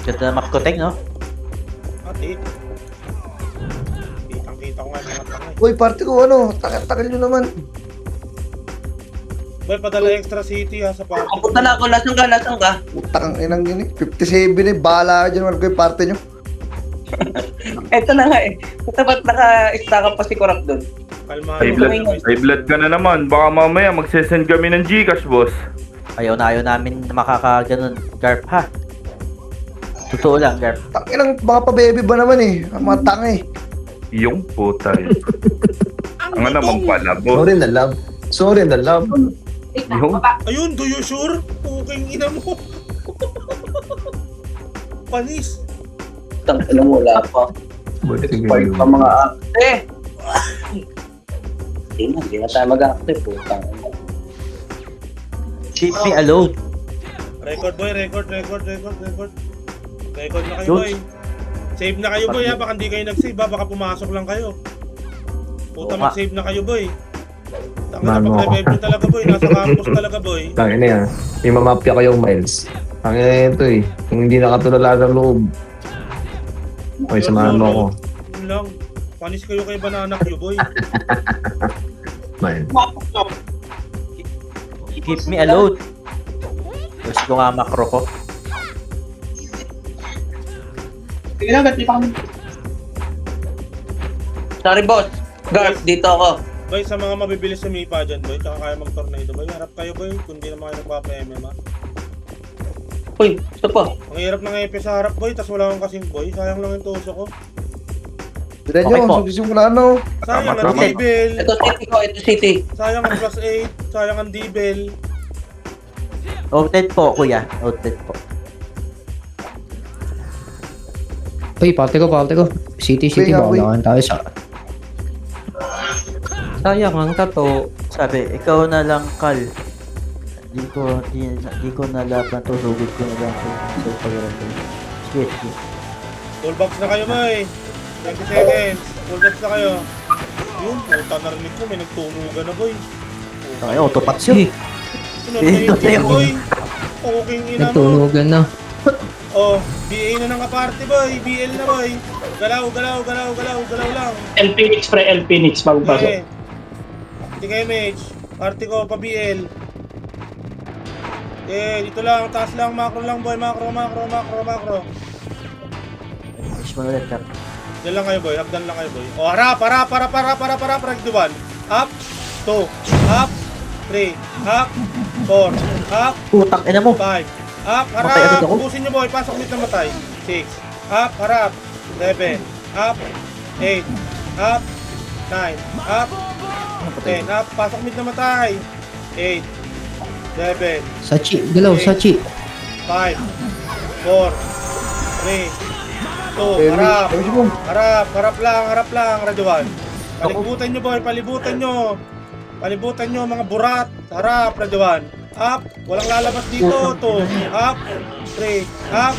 Ganda na makoteng, no? Ati. Kitang-kita ko nga yung mga tangay. Uy, party ko ano, takal nyo naman. Boy, padala extra city ha sa party. Punta na ako, lasang ka? Takang inang yun eh. 57 eh, bahala ka dyan, Marco, yung party nyo. Eto na nga eh. Ba't naka-stack up pa si Korap doon? Kalmado. High blood ka na naman. Baka mamaya magsesend kami ng Gcash, boss. Ayaw namin makakaganon, Garp, ha? Totoo lang, Garp. Tanginang mga pa-baby ba naman eh. Ang mga tanga eh. Yung puta yun. Ang naman pala, boss. Sorry na love. Sorry na love. Yung Ayun, do you sure? Puking ina mo. Panis. Alam mo, wala pa. Part pa mga akte. Hindi na tayo mag-akte po. Keep me alone. Record boy, record. Record na kayo Dudes. boy. Save na kayo boy ha, baka hindi kayo nag-save ha, baka pumasok lang kayo. Puta, Oo nga. mag-save na kayo boy. Tanga na, Mano pag ako. revive nyo talaga boy, nasa campus talaga boy. Tangin na yan. Imamapya ko yung miles. Tangin na ito eh. Kung hindi nakatulala sa loob. Okay, samahan mo ako. Yun lang. Panis kayo kay Banana Q boy. Man. Keep me alone. Gusto ko nga makro ko. Sige na, ba't di pa kami? Sorry boss. Garp, dito ako. Boy, sa mga mabibilis sumipa dyan boy, tsaka kaya mag-tornado boy, harap kayo boy, kung di naman kayo nagpapa-MM ha. Uy, ito pa. Ang hirap ng EP sa harap boy, tas wala akong kasing boy, sayang lang yung tuso ko. Dire Okay nyo, po. subisimula ano. Sayang Tama, ang tama. D-Bell, Ito city ko, ito city. sayang ang plus 8, sayang ang D-Bell. Outed po, kuya. Outed po. Uy, party ko. City Uy, ba? uy. Wala tayo sa... Sayang ang tato. Sabi, ikaw na lang, Kal. Di ko na laban to. Lugod ko na lang sa pag-iramdam. Sige. Full box na kayo boy, 20 seconds, full box na kayo. Yun, puta narinig ko, may nagtunugan na boy. Ay, autopats yun. Sunod na yung team boy. Puking ina mo. Nagtunugan na. Oh, BA na ng party boy, BL na boy. Galaw lang. LP Nix pre, LP Nix bagong pasok. Okay. Hindi kayo mage. Party ko pa BL. Dito lang, taas lang, macro lang boy, macro. Wish mo ulit, Kap. Diyan lang kayo boy, hagdan lang kayo boy. Oh, harap, ragduan. Up, 2, up, 3, up, 4, up, Putang ina mo. 5, up, Matay agad harap. ako. Pusin nyo boy, pasok dito na matay. 6, up, harap. 7, up, 8, up, 9, up, 10, up, pasok mid na matay. 8, 7, Sachi, galaw, Sachi. 5, 4, 3, 2, harap. Ayos mo. Harap lang, Radyoan. Palibutan nyo boy, palibutan nyo mga burat. Harap, Radyoan. Up, walang lalabas dito. 2, up, 3, up,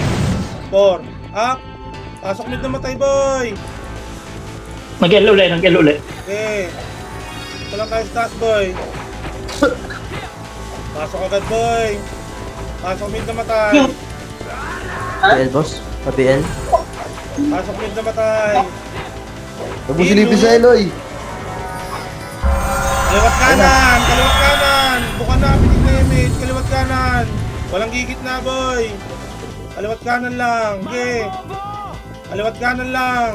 4, up. Pasok mid na matay boy. Mag-L ulit. Okay. Ito lang tayo sa taas boy. Pasok agad boy. Pasok mid na matay. PL, boss. PL. Pasok mid na matay. Huwag mo silipin sa Eloy. Kaliwat kanan. Bukan na, pinig na image. Kaliwat kanan. Walang gigit na, boy. Kaliwat kanan lang. Okay. Kaliwat kanan lang.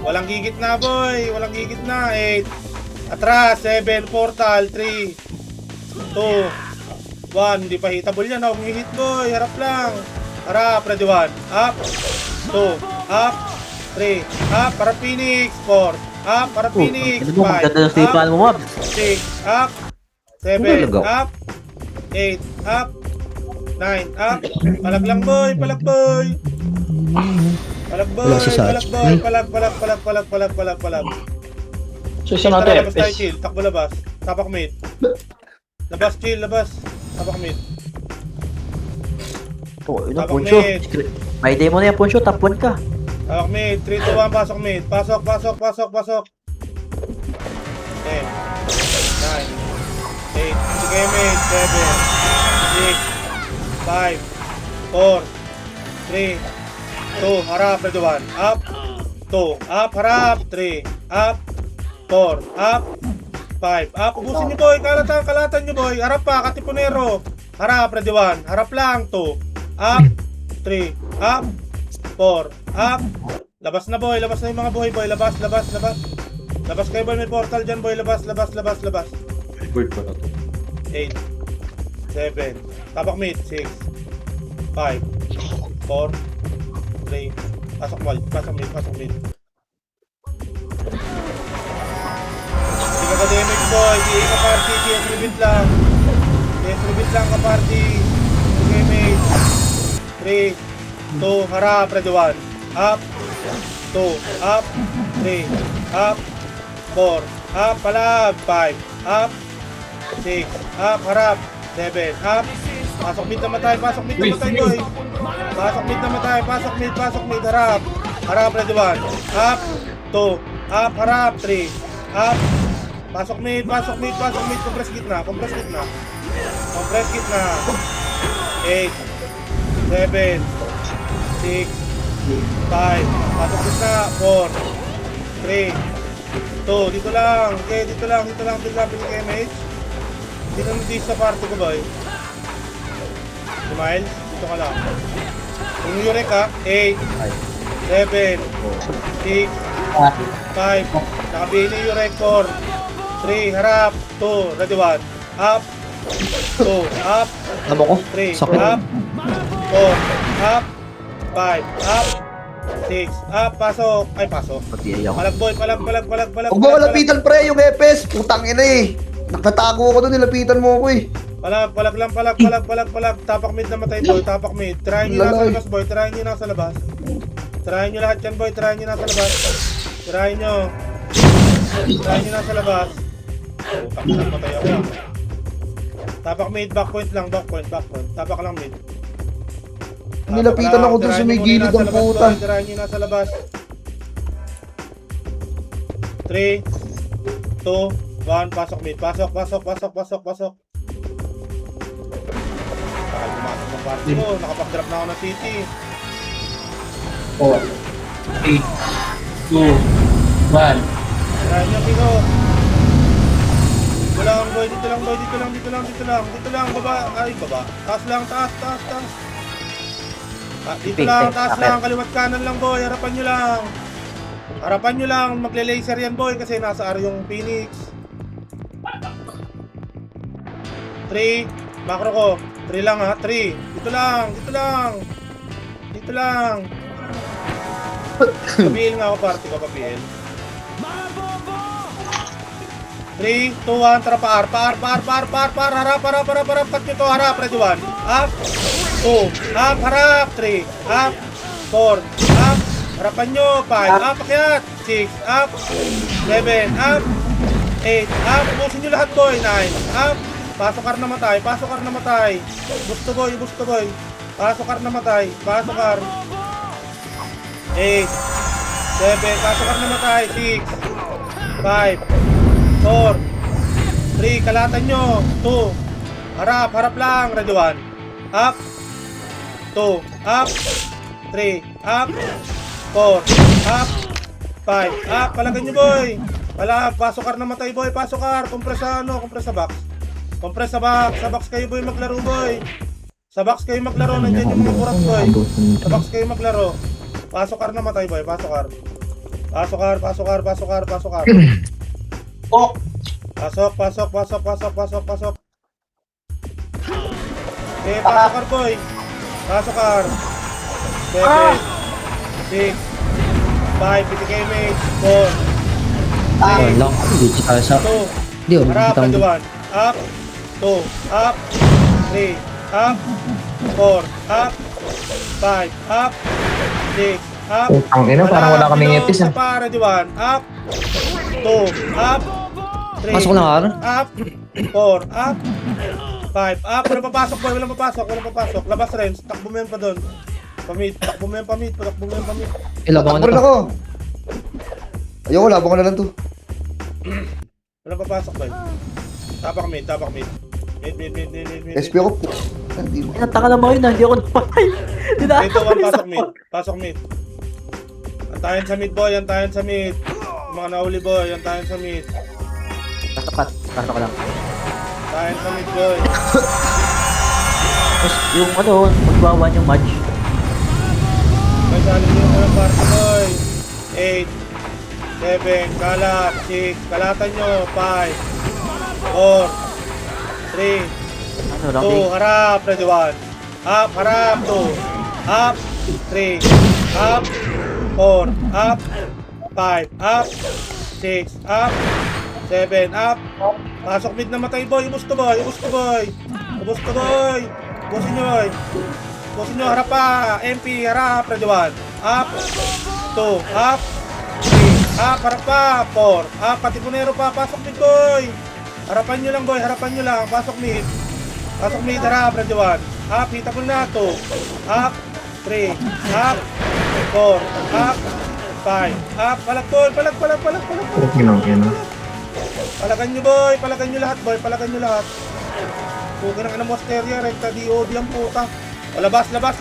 Walang gigit na, boy. 8. Atras. 7. Portal. 3. 2. 1. Hindi pa hitable yan. Huwag hit, boy. Harap lang. Harap. Ready 1. Up. 2. Up. 3. Up. Para Phoenix. 4. Up. Para Phoenix. Ano mo, 5. maganda ng sipan mo, Mab. 6, up, 7, Nalagaw. up, 8, up, 9, up, palag lang boy, palag boy. Palag boy, Wala si palag Sachi. boy, Ay. palag. Susunod Tara, natin labas tayo FPS. chill, takbo labas, tapak mid. Labas chill, tapak mid. Oh, yun ang Tapos Poncho. mid. May demo na yan, Poncho. Top 1 ka. Tapak mid, 3, 2, 1, pasok mid. Pasok. 10, 9, 8, sige mid, 7, 6, 5, 4, 3, 2, harap, ready 1, up, 2, up, harap, 3, up, 4, up, 5, up, ubusin nyo boy, kalatan nyo boy, harap pa, katipunero, harap, ready 1, harap lang, 2, up, 3, up, 4, up, labas na boy, labas na yung mga boy, labas, labas kayo boy, may portal dyan boy, labas, 8, 7, tapak mid, 6, 5, 4, 3, pasok mid. Hindi ka damage boy, di ka party, DS repeat lang ka party, damage, 3, 2, harap, ready 1, up, 2, up, 3, up, 4, up, palag, 5, up, 6, up, harap, 7, up, pasok mid namatay boy, pasok mid, harap, ready 1, up, 2, up, harap, 3, up, pasok mid, compress gitna, 8, 7, 6, 5, pasok gitna, 4, 3, 2, dito lang, okay, dito lang, pili kay MH. Dito nang sa party ko boy. Smile, dito ka lang. Kung yurek ka, 8, 7, 6, 5, nakabili yurek, 4, 3, harap, 2, ready 1, up, 2, up, Tama ko. 3, Sakit. up, 4, up, 5, up, 6, up, pasok, Pati ay ako. palag, Huwag mo lapitan pre, yung Epes. Putang ina eh. Nakatago ako doon, nilapitan mo ako eh. palag, tapak mid namatay boy, tapak mid, try nyo nasa labas boy, try nyo nasa labas lahat yan boy, try nyo nasa labas, try nyo nasa labas. Tapak mid, matay ako. Tapak mid, backpoint, tapak lang mid. Nilapitan ako doon sa may gilid ng puta. Try nyo nasa labas. 3, 2, 1, pasok mid, pasok. Ay, pumasok ng party ko, nakapag-drop na ako ng city. 4, 3, 2, 1. Try nyo, Pico. Dito lang, baba. Taas lang. Dito lang, taas lang, kaliwat kanan lang boy, harapan nyo lang, magle-laser yan boy, kasi nasa R yung Phoenix. 3, macro ko, 3 lang ha, 3, dito lang. Papiil nga ako, party ko, papiil. 3, 2, 1, tara par, harap, cut nyo to, harap, ready 1, up, 2, up, harap, 3, up, 4, up, harapan nyo, 5, up, akyat, 6, up, 7, up, 8, up, ubusin nyo lahat boy, 9, up, pasok kar namatay, busto boy, pasok kar namatay, 8, 7, pasok kar namatay, 6, 5, 4, 3, kalatan nyo, 2, harap lang, ready 1, up, 2, up, 3, up, 4, up, 5, up, palagan nyo boy, pasok kar namatay boy, compress sa box, sa box kayo boy maglaro boy, nandiyan yung mga kurat boy, sa box kayo maglaro, pasok kar namatay boy, pasok kar. Oh, Pasok. Okay, pasok kar boy. 7, 6, 5, PTK mage, 4, Lang. Hindi kita sa... 2, Hindi oh. harap, Kita mo. 1, up, 2, up, 3, up, 4, up, 5, up, 6, up. Ang ina, parang wala kaming epis ah. Ready 1, up, 2, up, 3, Pasok lang ar. up, 4, up, 5, up. Walang papasok. Labas rin, takbo mo yan pa doon. Takbo mo yan pa mid. Ilabangan Takbo rin na to. ako. Ayoko, labang ko na lang to. Walang papasok ba? Tapak mid. Mid. SP ako. Hindi mo. Nataka naman yun, hindi ako napatay. 3, 2, 1, pasok mid. Pasok mid. Antayin sa mid, boy. Antayin sa mid. Yung mga nahuli, boy. Antayin sa mid. Pasok ko lang. Antayin sa mid, boy. Tapos yung ano, magwawan yung match. May salin nyo mga party, boy. 8, 7, kalat, 6, kalatan nyo, 5, 4, 3, Ano lang, 2, harap, ready 1. Up, harap, 2. Up, 3. Up, 4. Up, 5. Up, 6. Up, 7. Up. Pasok mid na matay, boy. Ubus to, boy. Ubus to, boy. Ubus to, boy. Ubusin nyo, boy. Ubusin nyo, harap pa. MP, harap, ready 1. Up, 2. Up, 3. Up, harap pa. 4. Up, pati punero pa. Pasok mid, boy. Harapan nyo lang, boy. Harapan nyo lang. Pasok mid. Pasok mid, harap, ready 1. Up, hita mo na, 2. Up, 3. Up, 4. Up, 5. Up, palag, boy. Palag. Palagan nyo, boy. Palagan nyo lahat, boy. Palagan nyo lahat. Puga ng anong Mosteria, rekta DOD ang puta. O, labas. Labas.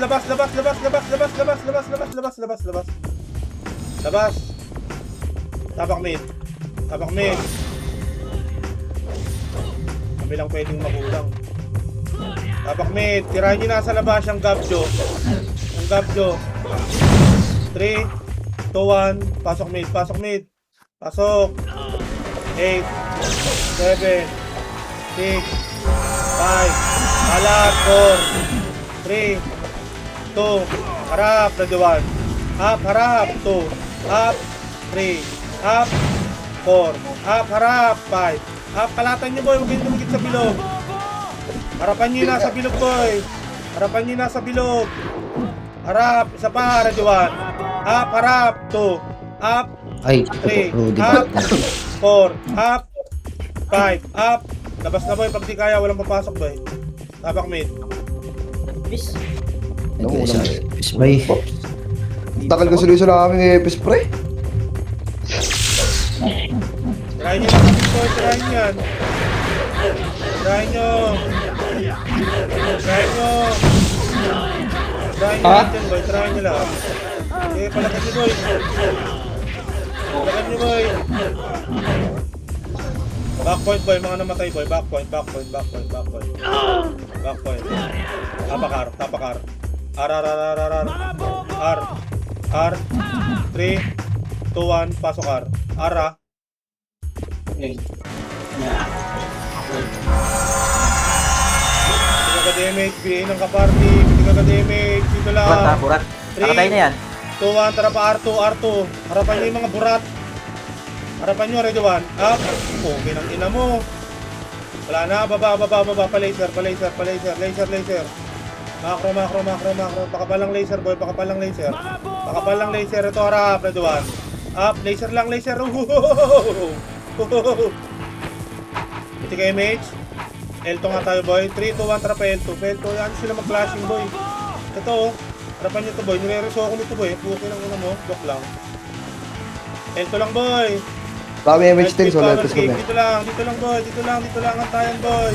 Tapak mid. Kami lang pwedeng magulang. Tapak mid. Tirahin nyo nasa labas yung Gabjo. 3, 2, 1. Pasok mid. Pasok. 8, 7, 6, 5. Alat. 4, 3, 2. Harap. Ready 1. Up. Harap. 2. Up. 3. Up. 4. Up. Harap. 5. Up. Kalatan nyo, boy. Huwag kayong tumigit sa bilog. Harapan nyo yung nasa bilog, boy. Harap. Isa pa. Ready 1. Up. Harap. 2. Up. Ay, 3. Rudy Up. ba? 4. Up. 5. Up. Labas na, boy. Pag di kaya, walang papasok, boy. Tapak mid. Miss. Miss Bay. Takal ko sila sa aming epis, pre. Tirahin nyo lang kami, boy. Tirahin yan. Tirahin nyo natin, boy. Tirahin nyo lang. Okay, palakan nyo, boy. Backpoint, boy. Mga namatay, boy. Backpoint. Tapakar. R. 3, 2, 1. Pasok R. R. Okay. Hindi ka damage. BA ng kaparty. Hindi ka damage. Dito lang. Burat. Nakatay na yan. 2, 1. Tara pa R2. Harapan nyo yung mga burat. Harapan nyo. Ready 1. Up. Okay ng ina mo. Wala na. Baba. Pa-laser. Macro. Pakapalang laser, boy. Pakapalang laser. Ito, harap. Ready 1. Up. Laser. Iti ka image. L2 nga tayo, boy. 3, 2, 1. Tara pa L2. Yan sila mag-clashing, boy. Ito, harapan nyo to, boy. Nirereso ako nito, boy. Puki ng una mo. Block lang. L2 lang, boy. Kami MH10, so letos kami. Dito lang, boy. Dito lang ang tayan, boy.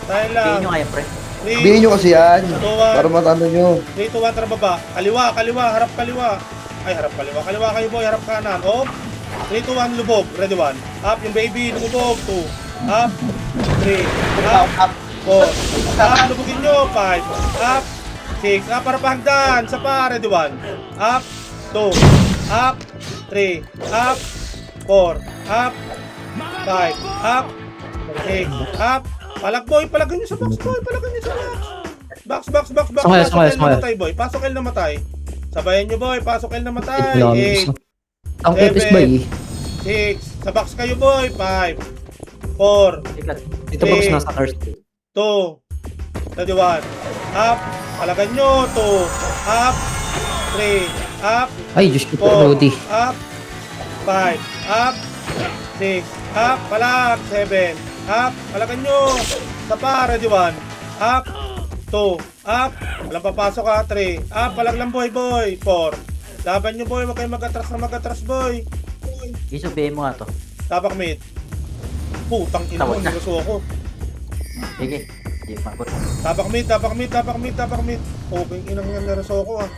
Tayan lang. Tingin nyo kaya, pre. 3, Bihin nyo kasi yan. 2, 1. Para matanda nyo. 3, 2, 1, tara baba. Kaliwa, harap kaliwa. Ay, harap kaliwa. Kaliwa kayo, boy. Harap kanan. Off. 3, 2, 1, lubog. Ready 1. Up, yung baby. Lumubog. 2. Up. 3. Up. 4. Up, lubugin nyo. 5. Up. 6. Up, para pahagdan. Sa pa. Ready 1. Up. 2. Up. 3. Up. 4. Up. 5. Up. 6. Up. Palagan nyo sa box, boy. Box. Sumaya. Pasok L na matay, boy. Pasok L na matay. Sabayan nyo, boy. Pasok L na matay. Economics. 8. Ang epis Bay. 6. Sa box kayo, boy. 5. 4. Dito box nasa nurse. 2. Ready 1. Up. Palagan nyo. 2. Up. 3. Up. Ay, Diyos ko po, 4. Rudy. Up. 5. Up. 6. Up. Palag. 7. Up. Palagan nyo. Sa pa. Ready 1. Up. 2. Up. Walang papasok ha. 3. Up. Palag lang, boy. 4. Laban nyo, boy. Huwag kayong mag-atras, boy. Isubihin mo nga to. Tapak mid. Putang ina mo. Tawag na. Niluso ako. Sige. Hindi, mabot. Tapak mid, tapak mid, tapak mid, tapak mid. Okay, inang nga naraso ko ah.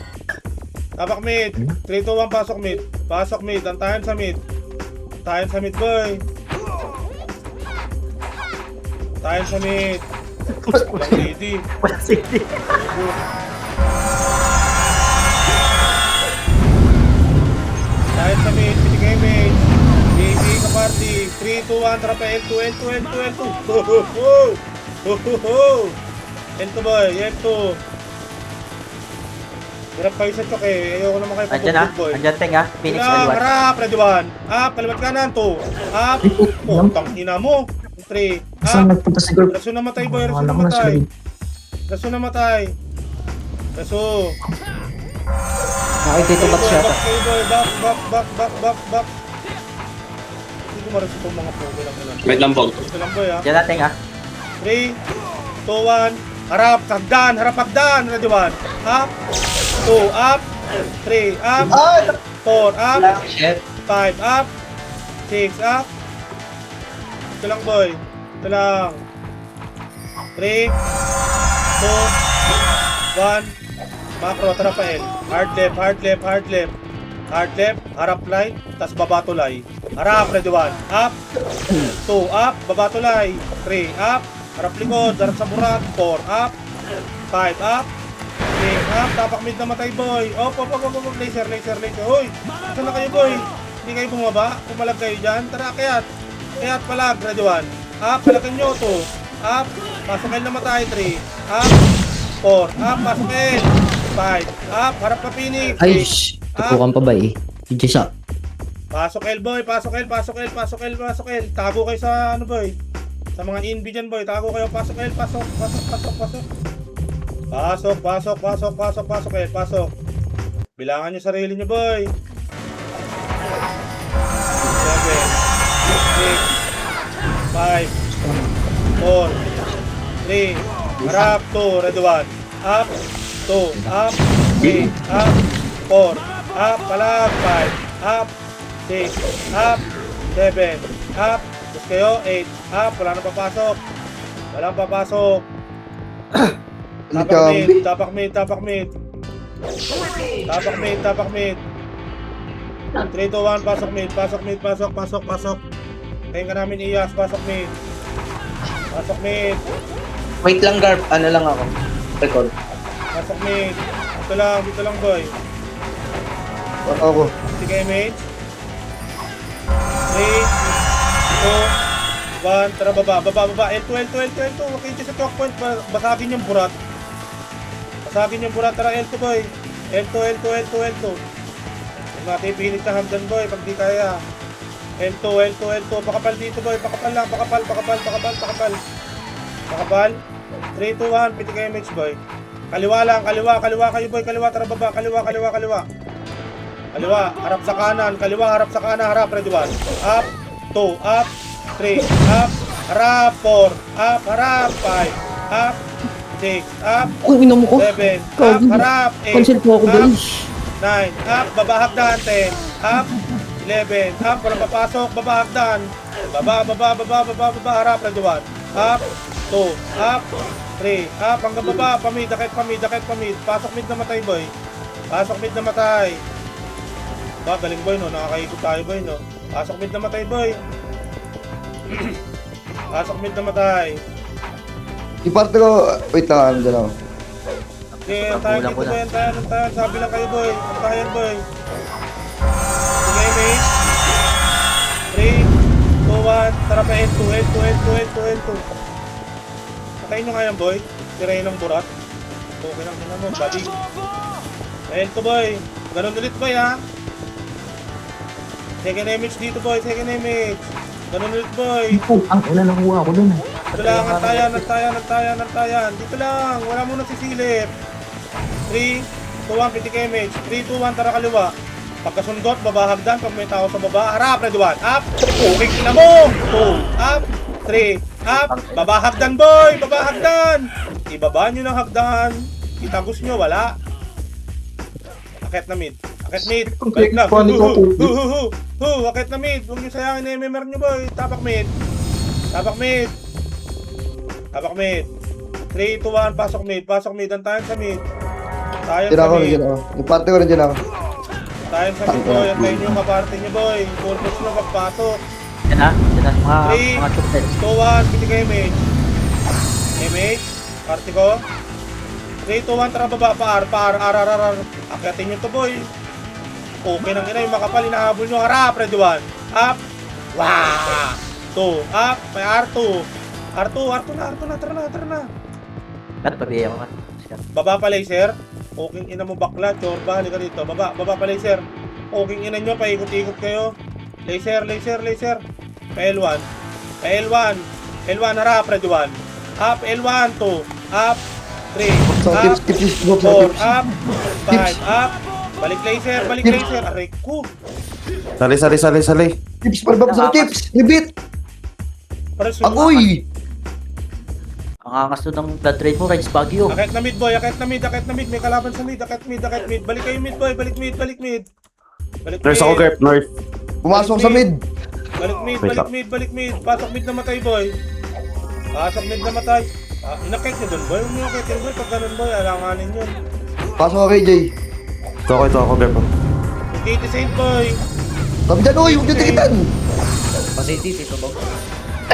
Tapak mid. 3, 2, 1, pasok mid. Pasok mid, antayan sa mid. Antayan sa mid, boy. Antayan sa mid. Walang lady. Wala city. Antayan sa mid, pinigay mid. BB ka party. 3, 2, 1, trapa L2, L2, L2, L2. L2 boy, L2. Hirap kayo sa chok eh. Ayoko naman kayo Andyan ah. pag-boy. Andyan Teng ah. Phoenix Una, L1. harap, ready 1. Up, kalimat kanan, 2. Up, putang ina mo. 3. Saan Up, nagpunta si Group? raso namatay boy, raso Wala ko na namatay. sila. Raso namatay. Raso. Nakikita ba't siya? Back kayo boy, back. Hindi ko maraso itong mga pogo lang nila. Wait lang, Bog. Ito lang boy ha. Diyan na Teng ah. 3, 2, 1. Harap, hagdan. Ready 1. Up, 2, up. 3, up. Ay! 4, up. Shit. 5 up, 6 up. Ito lang boy. Ito lang. 3, 2, 1. Macro, Rafael. Hard left. Hard left, harap line, tas baba tulay. Harap, ready 1. Up. 2 up, baba tulay. 3 up. Harap likod, harap sa burat. 4 up. 5 up. 6 up, tapak mid na matay boy. Op, laser. Hoy, saan na kayo boy? Hindi kayo bumaba? Pumalag kayo dyan? Tara, kayat palag, ready 1. Up, palagan nyo 2. Up, pasok L na matay 3. Up, 4. Up, pasok L. 5. Up, harap ka Phoenix. Ay, 6. tutukan pa ba eh? Hindi siya. Pasok L boy, pasok L. Tago kayo sa ano boy? Sa mga inbi dyan boy, tago kayo, pasok L, pasok. Pasok L, pasok. Bilangan nyo sarili nyo boy. 7, 6, 5, 4, 3, harap, 2, ready 1. Up, 2, up, 3, up, 4, up, palag, 5, up, 6, up, 7, up, tapos kayo, 8, up, wala nang papasok. Walang papasok. Tapak mid. 3, 2, 1, pasok mid. Kain ka namin iyas, pasok mid. Wait lang, Garp. Ano lang ako. Record. Pasok mid. Dito lang boy. Ako. Sige mate. 3, 2, 1, tara baba. L2. Okay, sa talk point, basagin yung burat. Tara L2 boy. L2. Huwag natin pilit na hagdan boy, pag di kaya. L2. Pakapal dito boy, pakapal. 3, 2, 1, pitik kayo mix boy. Kaliwa kayo boy, tara baba, kaliwa. Harap sa kanan, harap, ready 1. Up, 2, up, 3, up, harap, 4, up, harap, 5, up, 6, up, Kung ina mo ko. 7, up, Kagi. harap, 8, Cancel po ako up, dali. 9, up, baba hagdan, 10, up, 11, up, walang papasok, baba hagdan, baba, harap, ready 1, up, 2, up, 3, up, hanggang baba, pamid, dakit pamid, pasok mid na matay boy, ba, galing boy no, nakakaikot tayo boy no, pasok mid na matay boy, Yung parte ko, wait lang, dyan ako. Okay, antayan dito boy, antayan, sabi lang kayo boy, antayan boy. Sige mate. 3, 2, 1, tara pa L2. Patayin nyo nga yan boy, tirayin ng burat. Okay lang din mo, buddy. L2 boy, ganun ulit boy ha. Second image dito boy, ganun ulit boy. Ang una nakuha ko dun. Dito lang, antayan. Dito lang, wala mo nang sisilip. 3, 2, 1, pitik image. 3, 2, 1, tara kaliwa. Pagkasundot, baba hagdan. Pag may tao sa baba, harap, ready 1. Up, okay na mo. 2, up, 3, up. Baba hagdan boy, ibaba nyo ng hagdan. Itagos nyo, wala. Akit na mid. Balik na. Akit na mid. Huwag nyo sayangin na MMR nyo boy. Tapak mid. 3, 2, 1, pasok mid. Pasok mid. Antayin sa mid. Tayo Diyan sa ako, mid. diyan ako. Yung party ko rin, diyan ako. Tayo sa mid, boy. Antayin nyo yung kaparte nyo, boy. Purpose nyo pagpasok. Yan na. Yan na. Mga Three. chupets. 2, 1, piti kayo image. Image. Party ko. 3, 2, 1, tara baba. Paar. Akyatin nyo to, boy. Okay nang ina yung makapal. Inahabol nyo. Harap. Ready 1. Up. Wow. 2. Up. May R2. R2 na. Tara na. Kat, pabiyay ako kat. Baba pa laser. Okay ina mo bakla. Chorba. Halika dito. Baba pa laser. Okay ina nyo. Paikot-ikot kayo. Laser. Pa L1. L1 harap. Ready 1. Up. L1. 2. Up. 3. So, Up. tips. Go, 4. tips. Up. 5. Up. Balik laser. Aray ko. Sali. Tips, palabab sa tips. Repeat. Para Agoy. Ang angas to ng blood trade mo, Reds Baguio. Akit na mid, boy. May kalaban sa mid. Akit mid. Balik kayo mid, boy. Balik mid. Nurse ako, Gerp. Nurse. Pumasok sa mid. Balik mid. Pasok mid na matay, boy. Inakit nyo dun, boy. Huwag nyo akitin, boy. Pag ganun, boy, alanganin yun. Pasok ka kay Jay. Ito ako, Gerp. Yung Katie Saint, boy. Sabi dyan, uy, huwag nyo tikitan. Pasiti, tito ba?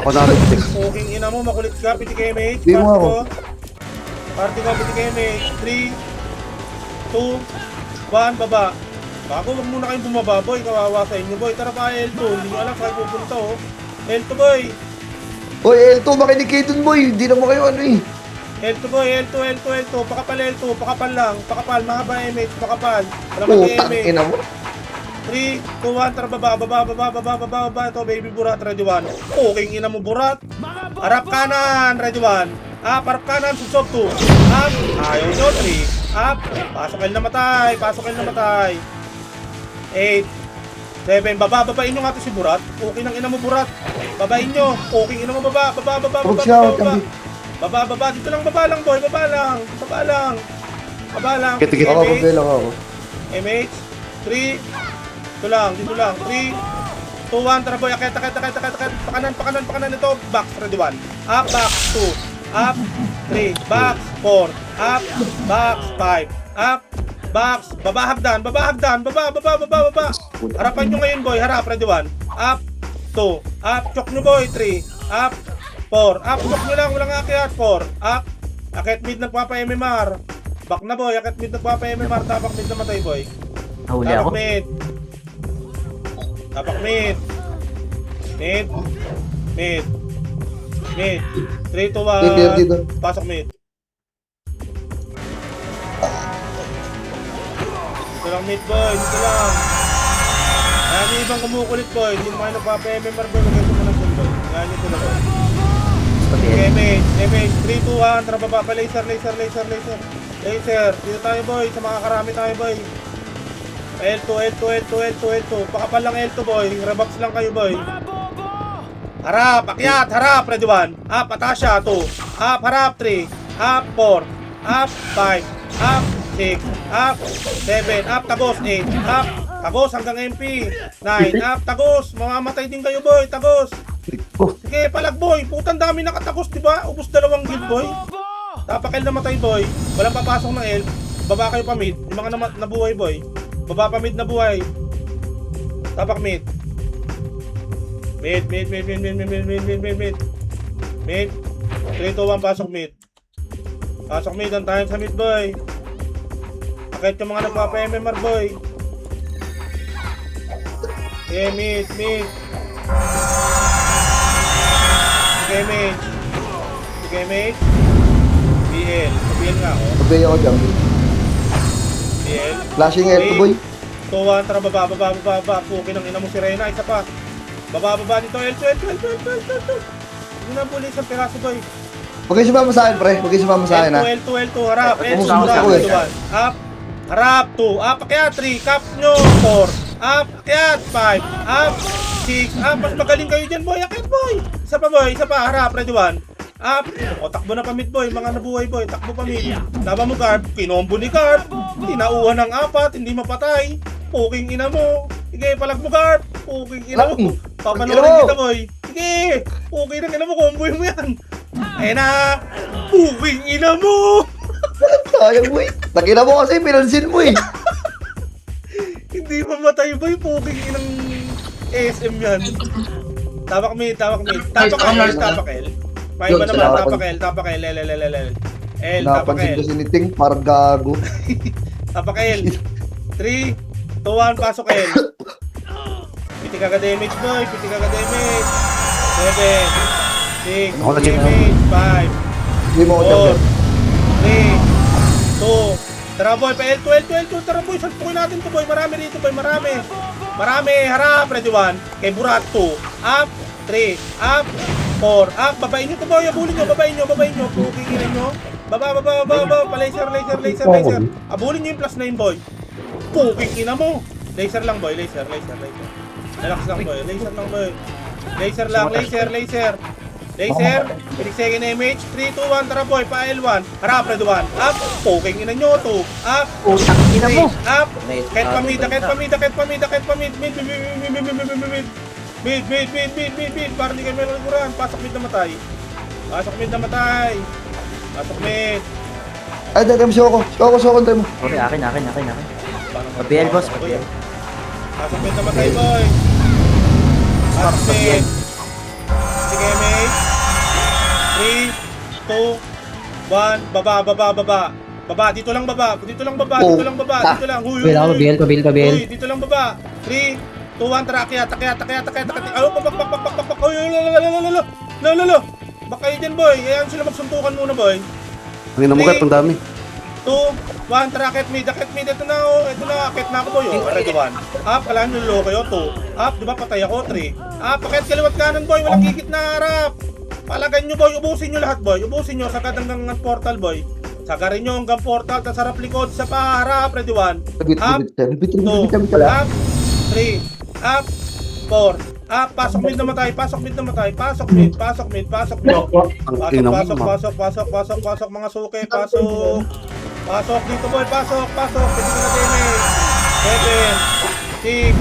Ako na rin. Fucking ina mo, makulit ka. Piti kayo, mate. Di mo ako. Party ko, piti kayo, mate. 3, 2, 1, baba. Bago, huwag muna kayong bumaba, boy. Kawawa sa inyo, boy. Tara pa, L2. Hindi nyo alam saan pupunta, oh. L2, boy. Oy, L2, makinig kayo dun, boy. Hindi naman kayo ano eh. L2, boy. L2. Pakapal, L2. Pakapal lang. Pakapal, mahaba image. Pakapal. Wala Putang image. ina mo. 3, 2, 1, tara baba. Ito, baby burat, ready 1. Okay, ina mo burat. Harap kanan, ready 1. Up, harap kanan, susok 2. Up, ayaw nyo, 3. Up, pasok kayo na matay. 8, 7, babain nyo nga ito si burat. Okay nang ina mo burat. Babain nyo. Okay, ina mo baba. Huwag siya, tabi. Baba. Dito lang, baba lang, boy. Baba lang. Kiti. Ako, pagpila ako. MH, 3, dito lang, 3, 2, 1, tara boy, akit, pakanan, ito, box, ready 1, up, box, 2, up, 3, box, 4, up, box, 5, up, box, baba, hagdan, baba, harapan nyo ngayon boy, harap, ready 1, up, 2, up, chok nyo boy, 3, up, 4, up, chok nyo lang, walang akyat, 4, up, akit mid nagpapa-MMR, back na boy, akit mid nagpapa-MMR, tapak mid na matay boy. Nahuli ako. Tapak mid. 3, 2, 1. Dito. Pasok mid. Dito lang mid, boy. Dito lang. May ibang kumukulit, boy. Hindi mo kayo nagpapa-MMR, boy. Magkaya sumunod dun, boy. Kaya nyo na, boy. Pabiyay. MH. 3, 2, 1. Tara baba pa. Laser. Dito tayo, boy. Sa mga karami tayo, boy. L2. Pakapal lang L2, boy. Rebuffs lang kayo, boy. Harap, harap, ready 1. Up, Atasha, 2. Up, harap, 3. Up, 4. Up, 5. Up, 6. Up, 7. Up, tagos, 8. Up, tagos hanggang MP. 9. Up, tagos. Mamamatay din kayo, boy. Tagos. Sige, palag, boy. Putang dami nakatagos, diba? Ubus 2 guild, boy. Tapakil na matay, boy. Walang papasok ng elf. Baba kayo pa mid. Yung mga nabuhay, boy. Baba pa mid na buhay. Tapak mid. Mid. 3, 2, 1, pasok mid. Ang tayo sa mid, boy. Akit yung mga nagpapa-MMR, boy. Okay, mid. Sige, mid. BL nga, oh. Pagpila ako dyan. BL. Flashing L2, boy. 2, 1, tara baba. Pukin ang ina mo si Reyna. Isa pa. Baba dito. L2. Hindi na po isang piraso, boy. Huwag kayo sumama sa akin, pre. Huwag kayo sumama sa akin, ha. L2. Harap. L2. Pumusok ako, eh. Up. Harap. 2. Up. Akyat. 3. Cap nyo. 4. Up. Akyat. 5. Up. 6. Up. Mas magaling kayo dyan, boy. Akyat, boy. Isa pa, boy. Harap. Ready 1. Up. O, takbo na pa mid, boy. Mga nabuhay, boy. Takbo pa mid. Laban mo, Garb. Kinombo ni Garb. Tinauhan ng 4. Hindi mapatay. Puking ina mo. Sige, palag mo, Garb. Puking ina mo. Papanoorin kita, boy. Sige. Puking ina mo. Comboy mo yan. Ayan na! Puwing ina mo! Sayang mo eh. Nakina mo kasi, pinansin mo eh. Hindi mamatay boy, puwing inang SM yan. Tapak mid. Tapak L. May Yun, ba naman? salamat. Tapak L. L. Tapak Napansin L. ko si Niting, parang gago. Tapak L. 3, 2, 1, pasok L. Piti ka damage boy, piti ka damage. 7, 6, Ako na dyan, damage, 5, Hindi mo ko 4, dyan. 3, 2, tara boy, pa L2, tara boy, salpukin natin to boy, marami rito boy, marami, harap, ready 1, kay Burat 2, up, 3, up, 4, up, babain nyo to boy, abulin nyo, pukikinan nyo, baba, pa laser, abulin nyo yung plus 9 boy, pukikina mo, laser lang boy, laser, relax lang boy, laser lang, laser, pinig second image, 3, 2, 1, tara boy, pa L1, harap, red 1, up, poking ina nyo, 2, up, Utang ina mo. up, kahit pamid, mid, parang di kayo meron likuran, pasok mid, namatay, Ay, dagam Shoko. Shoko, tayo mo. Okay, akin. PL boss, PL. pasok mid, namatay boy, pasok mid, sige mate, 3, 2, 1, baba, dito lang baba, Huy, Pabil ako, pabil. Uy, dito lang baba. 3, 2, 1, tara, akyat. Ayaw, pak. Uy, lalo. Baka kayo dyan, boy. Ayan sila magsuntukan muna, boy. Ang inamugat, ang dami. 2, 1, tara, akyat mid. Ito na, akyat na ako, boy. Ready 1. Up, kailangan nyo kayo. 2, up, di ba, patay ako. 3, up, akyat kaliwat kanan, boy. Walang gigit na harap. Palagan nyo, boy. Ubusin nyo lahat, boy. Sagad hanggang portal, boy. Sagarin nyo hanggang portal, tas harap likod sa paharap. Ready 1. Up, 2, up, 3, up, 4, up, pasok mid namatay, pasok mid, pasok mid, pasok mga suke, pasok dito boy, pasok, pwede ka na damage, 7, 6,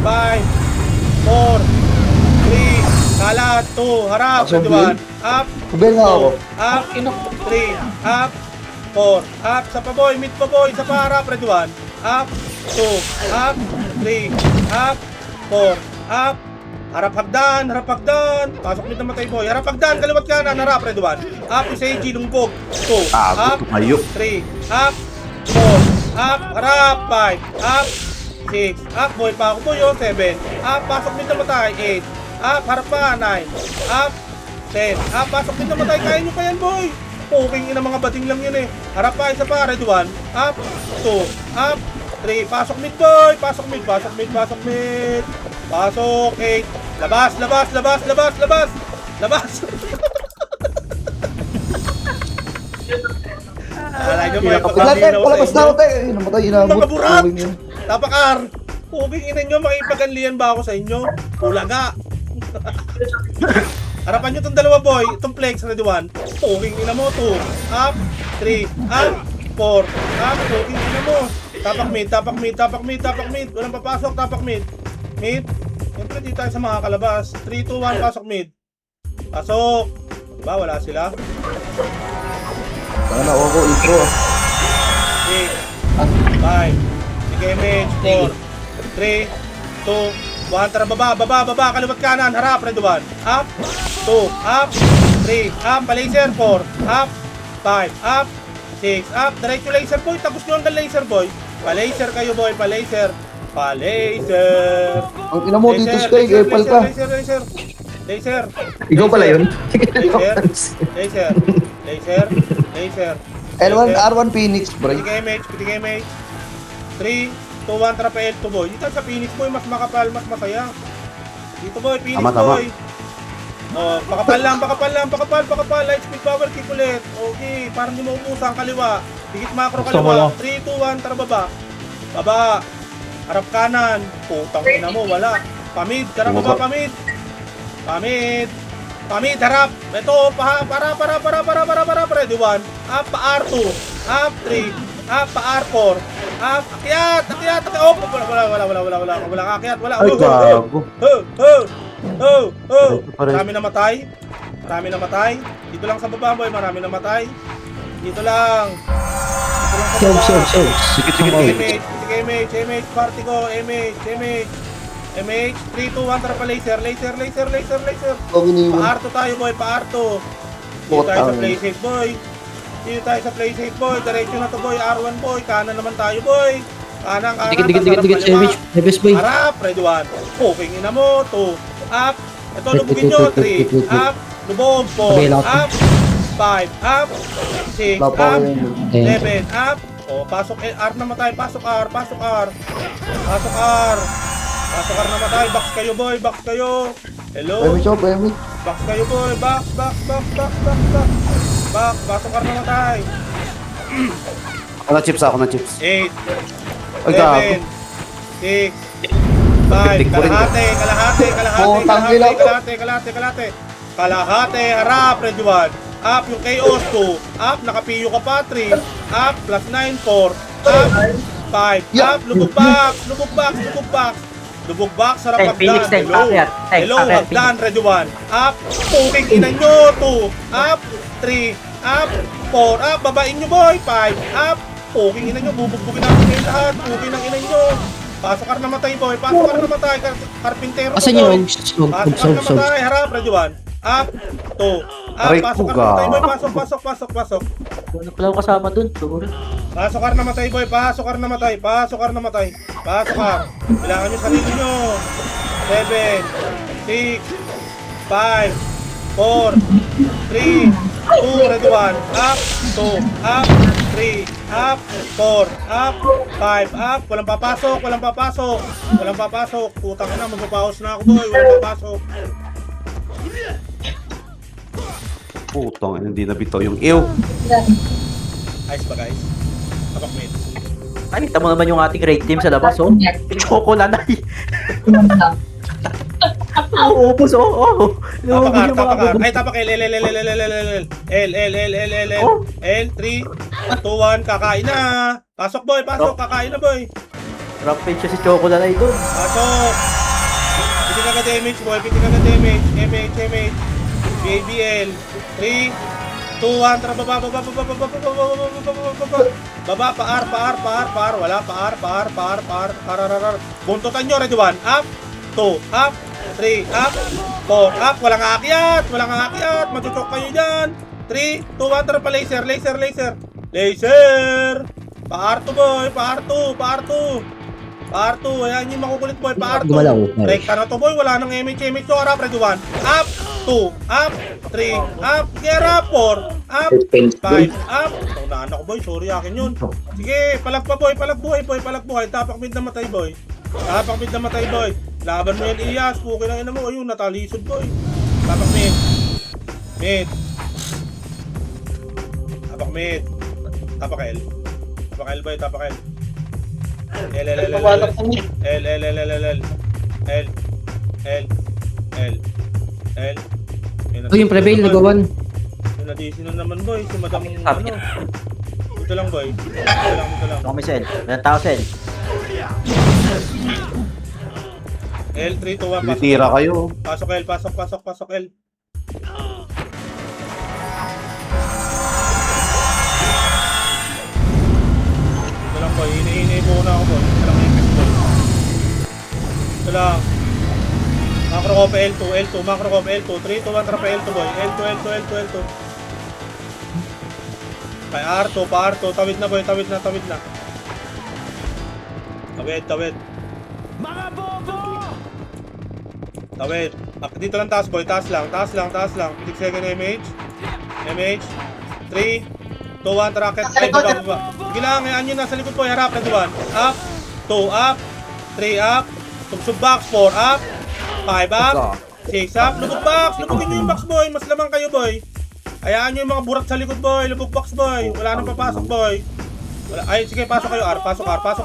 5, 4, 3, kalat, 2, harap, Pasok, 21, up, Kubel nga ako. 2, up, 3, up, 4, up, sa pa boy, mid pa boy, sa pa harap, ready 1, up, 2, up, 3, up, 4, up, harap hagdan, pasok mid namatay boy, harap hagdan, kaliwat kanan, harap, ready 1, up, Usagi, lungbog, 2, up, 3, up, 4, up, harap, 5, up, 6, up, boy, pa ako boy, 7, up, pasok mid namatay, 8, up, harap pa, 9, up, 10, up, pasok mid namatay, kaya nyo pa yan boy, poking ina mga bating lang yun eh, harap pa, isa pa, ready 1, up, 2, up, 3, pasok mid boy, pasok mid, pasok 8, labas, alay nyo boy, pagkaminaw Palabas sa na ako inyo, tayo. Namatay, inabot. mga burat, Tawing yun. tapakar, poking ina nyo, makipaganlian ba ako sa inyo, pulaga. Harapan nyo itong dalawa boy, itong flex, ready 1, poking ina mo, 2, up, 3, up, 4, up, poking ina mo, tapak mid, walang papasok, tapak mid, siyempre dito tayo sa mga kalabas, 3, 2, 1, pasok mid, pasok, diba, wala sila, Baka na ako, intro. 6, 5, sige image, 4, 3, 2, 1, tara baba, kaliwat kanan, harap, ready 1, up, 2, up, 3, up, pa-laser, 4, up, 5, up, 6, up, diretso laser boy, tapos nyo hanggang laser boy, pa-laser kayo boy, pa-laser, Ang ina mo, dito Sky, epal ka. laser, Ikaw pala yun? laser, L1, R1 Phoenix, bro. Pitig image, 3, 2, 1, tara pa L2 boy, dito sa Phoenix boy, mas makapal, mas masaya, dito boy, Phoenix Tama. boy, oh, pakapal, light speed power kick ulit, okay, parang di mo umusa ang kaliwa, digit macro kaliwa, 3, 2, 1, tara baba, harap kanan, putang ina mo, wala, pamid, tara baba, pamid, harap, ito, para, ready 1, up, pa R2, up, 3, up, pa R4, up, akyat, oh, wala, akyat, wala, Ay, gago. Dami namatay. Marami namatay. Dito lang sa baba, boy. Marami namatay. Dito lang. Dito lang sa Sob, baba. sob, sob. MH, party ko, MH. 3, 2, 1, tara pa laser. Huwag iniwan. Pa-arto tayo, boy, pa-arto. Dito tayo sa play safe, boy. Diretso na to, boy. R1, boy. Kanan naman tayo, boy. Kanan. Dikit, Hepes. Hepes, boy. Harap, red 1. Puking ina mo, 2. Up. Ito, lubugin nyo, 3. Up. Lubog, 4. Up. 5. Up. 6. Up. 7. Up. O, pasok R namatay. Pasok R. Pasok R namatay. Box kayo, boy. Box kayo. Hello? Box kayo, boy. Box. Pasok R namatay. Ako na chips. 8. Ay, gago. 7. 6. 5. Kalahati. Harap, red 1. Up yung chaos 2. Up, nakapiyo ka pa 3. Up, plus 9, 4. Up, 5. Up, lubog box, sarap hagdan. Hello, hagdan, red 1. Up, puking ina nyo 2. Up, 3. Up, 4. Up, babain nyo, boy. 5. Up, puking ina nyo, bubugbugin natin kayo lahat. Puking ng ina nyo. Pasok ka na namatay, boy. Karpintero ko, Asan boy. yung Pasok ka na namatay. Harap, red 1. Up, 2. Up, pasok ka na namatay, boy. Pasok. Wala pala ako kasama dun. Sorry. Pasok ka na namatay, boy. Pasok ka. Kailangan nyo sarili nyo. 7, 6, 5, 4, 3, 2, red 1. Up, 2. Up, 3. Up, 4. Up, 5. Up. Walang papasok. Putang ina, magpapaos na ako, boy. Walang papasok. Putong, hindi nabitaw yung ew. Ayos ba, guys? Tabak mid. Nakita mo naman yung ating great team sa labas, oh. Chocolanay. Ubus, oh. Ubus yung mga bubog. Ay, tapak L. Oh. L, 3, 2, 1, kakain na. Pasok, boy. Kakain na, boy. Rampage siya si Chocolanay dun. Pasok. Piti ka damage, boy. MH. BABL. 3, 2, 1, tara, baba. Baba, pa-R. Wala, pa-R. Buntutan nyo, red 1. Up, 2, up, 3, up, 4, up. Walang aakyat. Matutok kayo dyan. 3, 2, 1, tara pa laser. Pa-R to, boy. Pa-R2. Ayan yung makukulit, boy. Pa-R2. Gumalaw. Rekta na to, boy. Wala nang MH. So, harap, red 1. Up, 2, up, 3, up. Kera, 4, up, 5, up. Taunahan ako, boy. Sorry, akin yun. Sige, palagbuhay. Tapak mid na matay, boy. Laban mo yan, Iyas. Pukin ang ina mo. Ayun, natalisod, boy. Tapak mid. Tapak L, boy. L. Oh, yung prevail, nagawan. Yung na-DC na naman, boy. Si madam, ano. Dito lang, boy. Dito lang. Ako may sel. Meron tao sel. L, 3, 2, 1. Tira kayo. Pasok L. Ito lang, boy. Hini muna ako, boy. Ito lang, ipis, boy. Ito lang. Macro ko pa L2. 3, 2, 1, tara pa L2, boy. L2. Kay R2, pa-R2. Tawid na, boy. Tawid na. Tawid. Dito lang taas, boy. Taas lang. Pitik second MH. 3, 2, 1, tara. Ay, baba. Sige lang, ngayon yun nasa likod, boy. Harap, red 1. Up, 2, up, 3, up. Sub box, 4, up. 5 up, 6 up, lubog box, lubogin nyo yung box, boy, mas lamang kayo, boy. Hayaan nyo yung mga burat sa likod, boy, lubog box, boy, wala nang papasok, boy. Ay, sige, pasok kayo, R, pasok. Pasok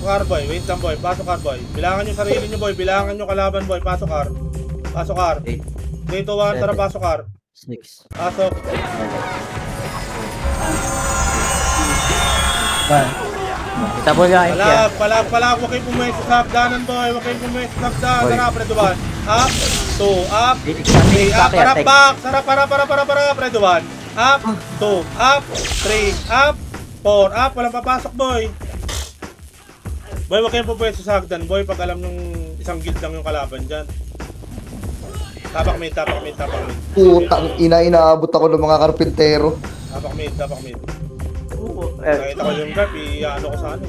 R, boy, wait lang, boy, pasok R, boy. Bilangan nyo sarili nyo, boy, bilangan nyo kalaban, boy, pasok R. 3, 2, 1, tara, pasok R. 6. Pasok. Itabol lang yan. Palag. Huwag kayong pumwesto sa hagdanan, boy. Huwag kayong pumwesto sa hagdanan. Boy. Harap, Red One. Up, 2, up, Titik 3, up, sa harap, tek. back. Harap, Red One. Up, 2, up, 3, up, 4, up. Walang papasok, boy. Boy, huwag kayong pumwesto sa hagdan, boy. Pag alam nung isang guild lang yung kalaban dyan. Tapak mid. Putang ina, inaabot ako ng mga karpintero. Tapak mid. Eh, Nakita ko yung grab, i-ano ko sa ano.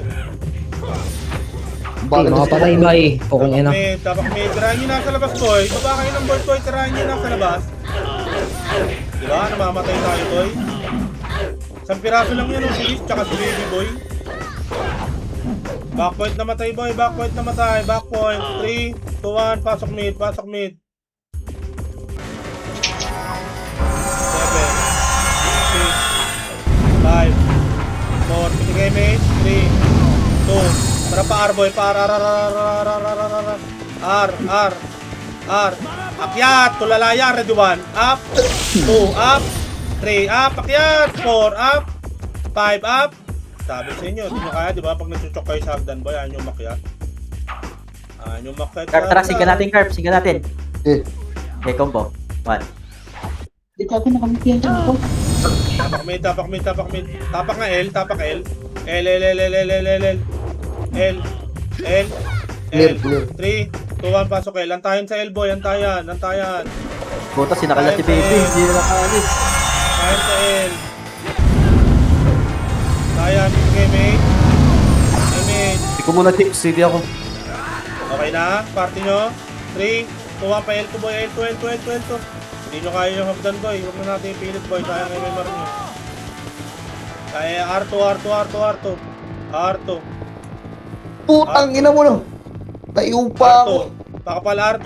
Bakit Makapatay ba eh. Pukong ina. Tapak mid. Tirahan nyo na sa labas, boy. Baba kayo ng board, boy. Tirahan nyo na sa labas. Diba? Namamatay tayo, boy. Isang piraso lang yan, si Liz, tsaka si Baby, boy. Backpoint namatay, boy. Backpoint. 3, 2, 1. Pasok mid. 7, 6, 5, 4, pinigay mate, 3, 2, para pa R boy, para R, akyat, tulalaya, ready 1, up, 2, up, 3, up, akyat, 4, up, 5, up, sabi sa inyo, hindi nyo kaya, di ba, pag nagsuchok kayo sa hagdan boy, ayaw nyo makyat. Carp, tara, siga natin, Carp. Siga natin. Eh, Okay, combo. 1. Di tayo nakamitiyan dyan ito. Tapak mid. Tapak nga L. L. Clear, clear. 3, 2, 1, pasok L. Antayan sa L, boy. Antayan. Puta, sinakala si Baby. Hindi na nakalit. Antayan sa L. Antayan. Okay, mate. Hindi ko muna chicks, hindi ako. Okay na? Party nyo? 3, 2, 1, pa L2, boy. L2. Hindi nyo kaya yung hagdan, boy. Huwag na natin ipilit, boy. Kaya ngayon may mar nyo. Kaya R2. putang ina mo no. Tayong pa ako. Pakapal R2.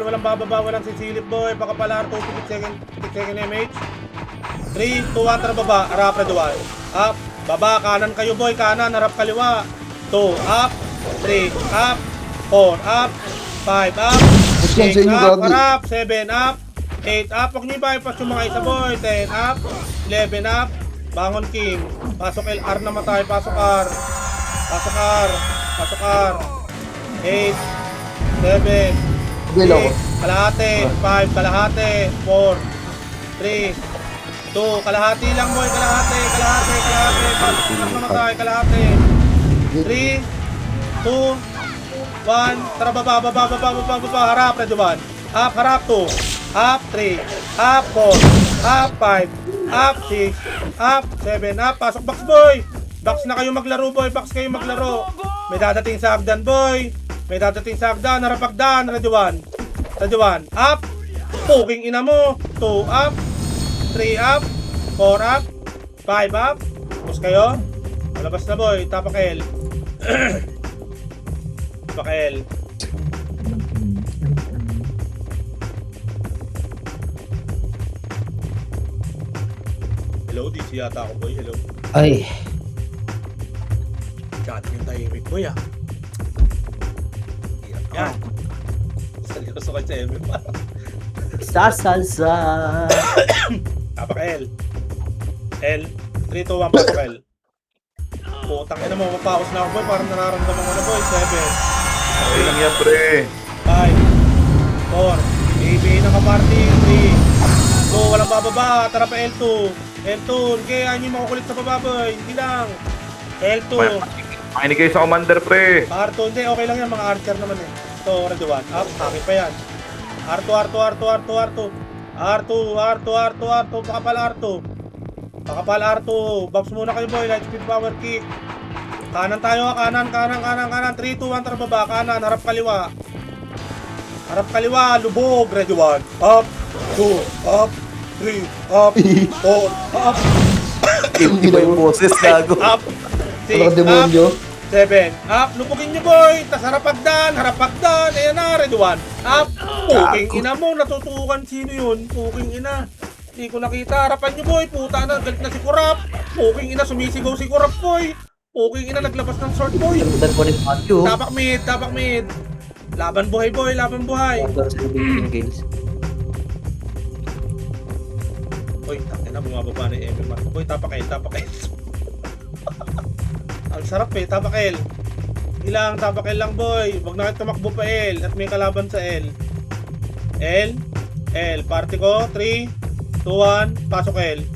Walang bababa, walang sisilip, boy. Pakapal R2, second MH. 3, 2, 1, tara baba. Harap, Red One. Up, baba, kanan kayo, boy. Kanan, harap kaliwa. 2, up, 3, up, 4, up, 5, up, Push yan sa 6 inyo, up, gagi. harap, 7 up, 8 up. Huwag nyo i-bypass yung mga isa, boy. 10 up, 11 up. Bangon King. Pasok LR na matay. Pasok R. 8, 7, Bilo ko. 6, kalahati, 5, kalahati, 4, 3, 2, kalahati lang, boy, kalahati. Pasok lang namatay, kalahati. 3, 2, 1, tara baba, harap, Red One. Up, harap 2, up 3, up 4, up 5, up 6, up 7, up, pasok box, boy. Box na kayo maglaro, boy, May dadating sa hagdan, boy. Harap hagdan, Red One. Up, puking ina mo. 2 up, 3 up, 4 up, 5 up. Tapos kayo, malabas na, boy, tapak L. Hello, DC yata ako, boy. Hello. Ay. Chat yung tahimik, boy, ah. Yan. Seryoso kayo sa MM. Sasalsa. Tapak L. 3, 2, 1, pasok L. Putang ina mo, mapaos na ako, boy. Parang nararamdaman ko na, boy. 7, Okay lang yan, pre. 5, 4, AB na ka-party, 3, 2, walang bababa, tara pa L2, okay, ayaw nyo makukulit sa baba, boy, hindi lang, L2, Makinig kayo sa commander, pre. R2, hindi, okay lang yan, mga archer naman eh, ito, Red One, up, akin pa yan, R2, pakapal R2, box muna kayo, boy, light speed power kick, kanan tayo, kanan, 3, 2, 1, tara baba, kanan, harap kaliwa, lubog, Red One, up, 2, up, 3, up, 4, up, Ina yung boses, gago. up, 6, Walang up, demonyo. 7, up, lupugin nyo, boy, tas harap hagdan, ayan na, Red One, up, puking ina mo, natutukan, sino yun, puking ina, hindi ko nakita, harapan nyo, boy, puta na, galit na si Kurap, puking ina, sumisigaw si Kurap, boy, puking ina, naglabas ng sword, boy, Saludan ko rin Matthew. tapak mid, laban buhay, boy, laban buhay. Uy, takin na, bumababa na yung MM. Uy, tapak kayo. Ang Ang sarap eh, tapak L. Ilang, tapak L lang boy. Huwag na kayo tumakbo pa L at may kalaban sa L. L, L. Party ko, 3, 2, 1, pasok L.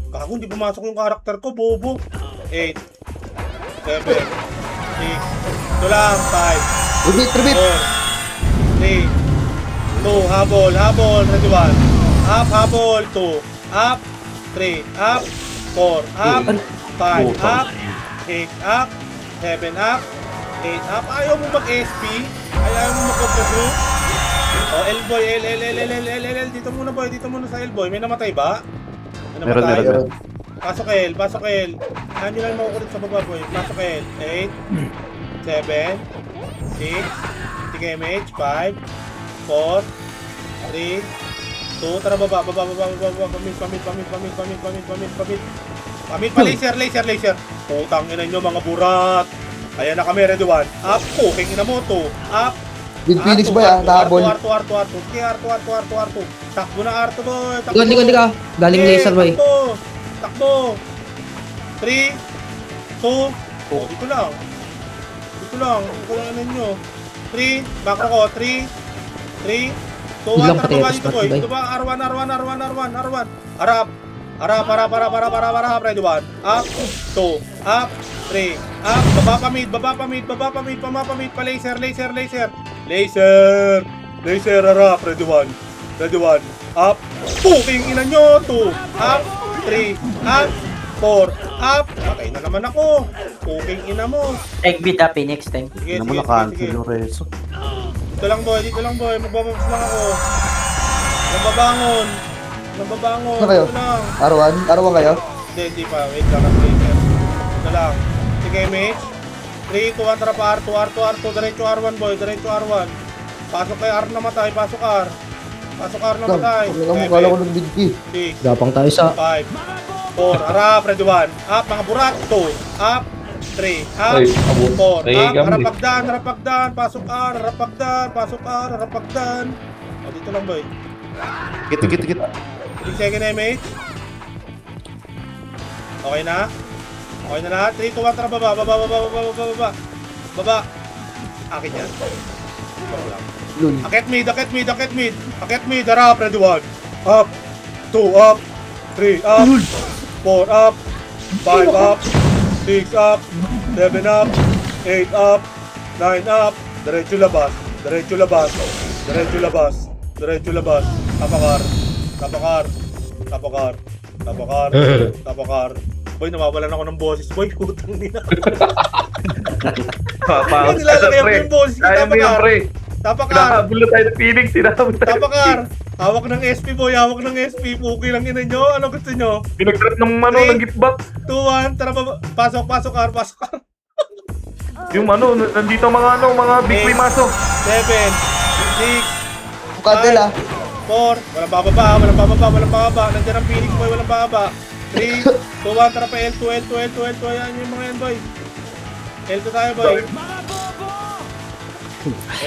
Kago, hindi pumasok yung karakter ko, bobo. 8, 7, 6, ito lang, 5, Repeat, 4, 3, repeat. 2, habol, habol, ready 1. Up, habol, 2, up, 3, up, 4, up, 5, up, 6, up, 7, up, 8, up. Ayaw mo mag-SP? Ayaw mo mag-overthrow? O, L-boy, L. Dito muna boy, dito muna sa L-boy. May namatay ba? May namatay? Meron. Pasok L, pasok L. Ayan nyo lang makukulit sa baba boy. Pasok L. 8, 7, 6, sige mage, 5, 4, 3, 2, tara baba, pamit, laser. Putang ina nyo mga burat. Ayan na kami, ready 1. Up, cooking ina mo, 2, up. With Phoenix ba yan? Nahabol. R2. Sige, R2. Takbo na R2 boy. Likod ka. Galing laser boy. Takbo. 3, 2, oh, dito lang. Ito lang ninyo. 3, back ko, 3, 2, 1, Ilang tara pati, ba dito boy? boy. Dito ba? R1. Harap, ready 1. Up, 2, up, 3, up, baba pamid, pa laser. Harap, ready 1. Up, puking ina nyo, 2, up, 3, up, 4, up, patay na naman ako. Puking ina mo. Take bid ah, Phoenix time. Sige. yung reso. Dito lang boy, magbababs lang ako. Nababangon. Ano kayo? Ito lang. R1 kayo? Hindi pa. Wait lang at later. Ito lang. Sige, mage. 3, 2, 1, tara pa R2. Diretso R1, boy. Diretso R1. Pasok kay R namatay. Pasok R namatay. Kala ko ng bidki. 6, Gapang tayo sa 5, 4. Harap, ready 1. Up, mga burat. 2, up. 3, up. Ay, abot. 4, Ay, up. gamit. Harapagdan. Pasok R. Harapagdan. O, dito lang, boy. Kita. 3 second MH. Okay na? Okay na lahat? 3, 2, 1, tara baba. Baba. Akin yan. Lul. Akit mid. Harap, ready 1. Up. 2, up. 3, up. 4, up. 5, up. 6, up. 7, up. 8, up. 9, up. Diretso labas. Tapakar. Boy, nawawalan ako ng boses. Boy, putang nila. Papaos ka na, Nilalagay mo pre. yung boses ni Kaya mo yan, Tapakar. pre. Tapakar. Nakabulo tayo ng Phoenix. Sinabot tayo. Tapakar. Hawak ng SP, boy. Puki lang ina nyo. Ano gusto nyo? Pinagtrap ng ng gift box. 2, 1. Tara baba. Pasok, R. Yung nandito mga big Eight. maso. 7, 6, Kadel ah. 4. Walang bababa. Nandiyan ang Phoenix, boy. Walang bababa. 3, 2, 1. Tara pa L2. Ayan yung mga yan, boy. L2 tayo, boy.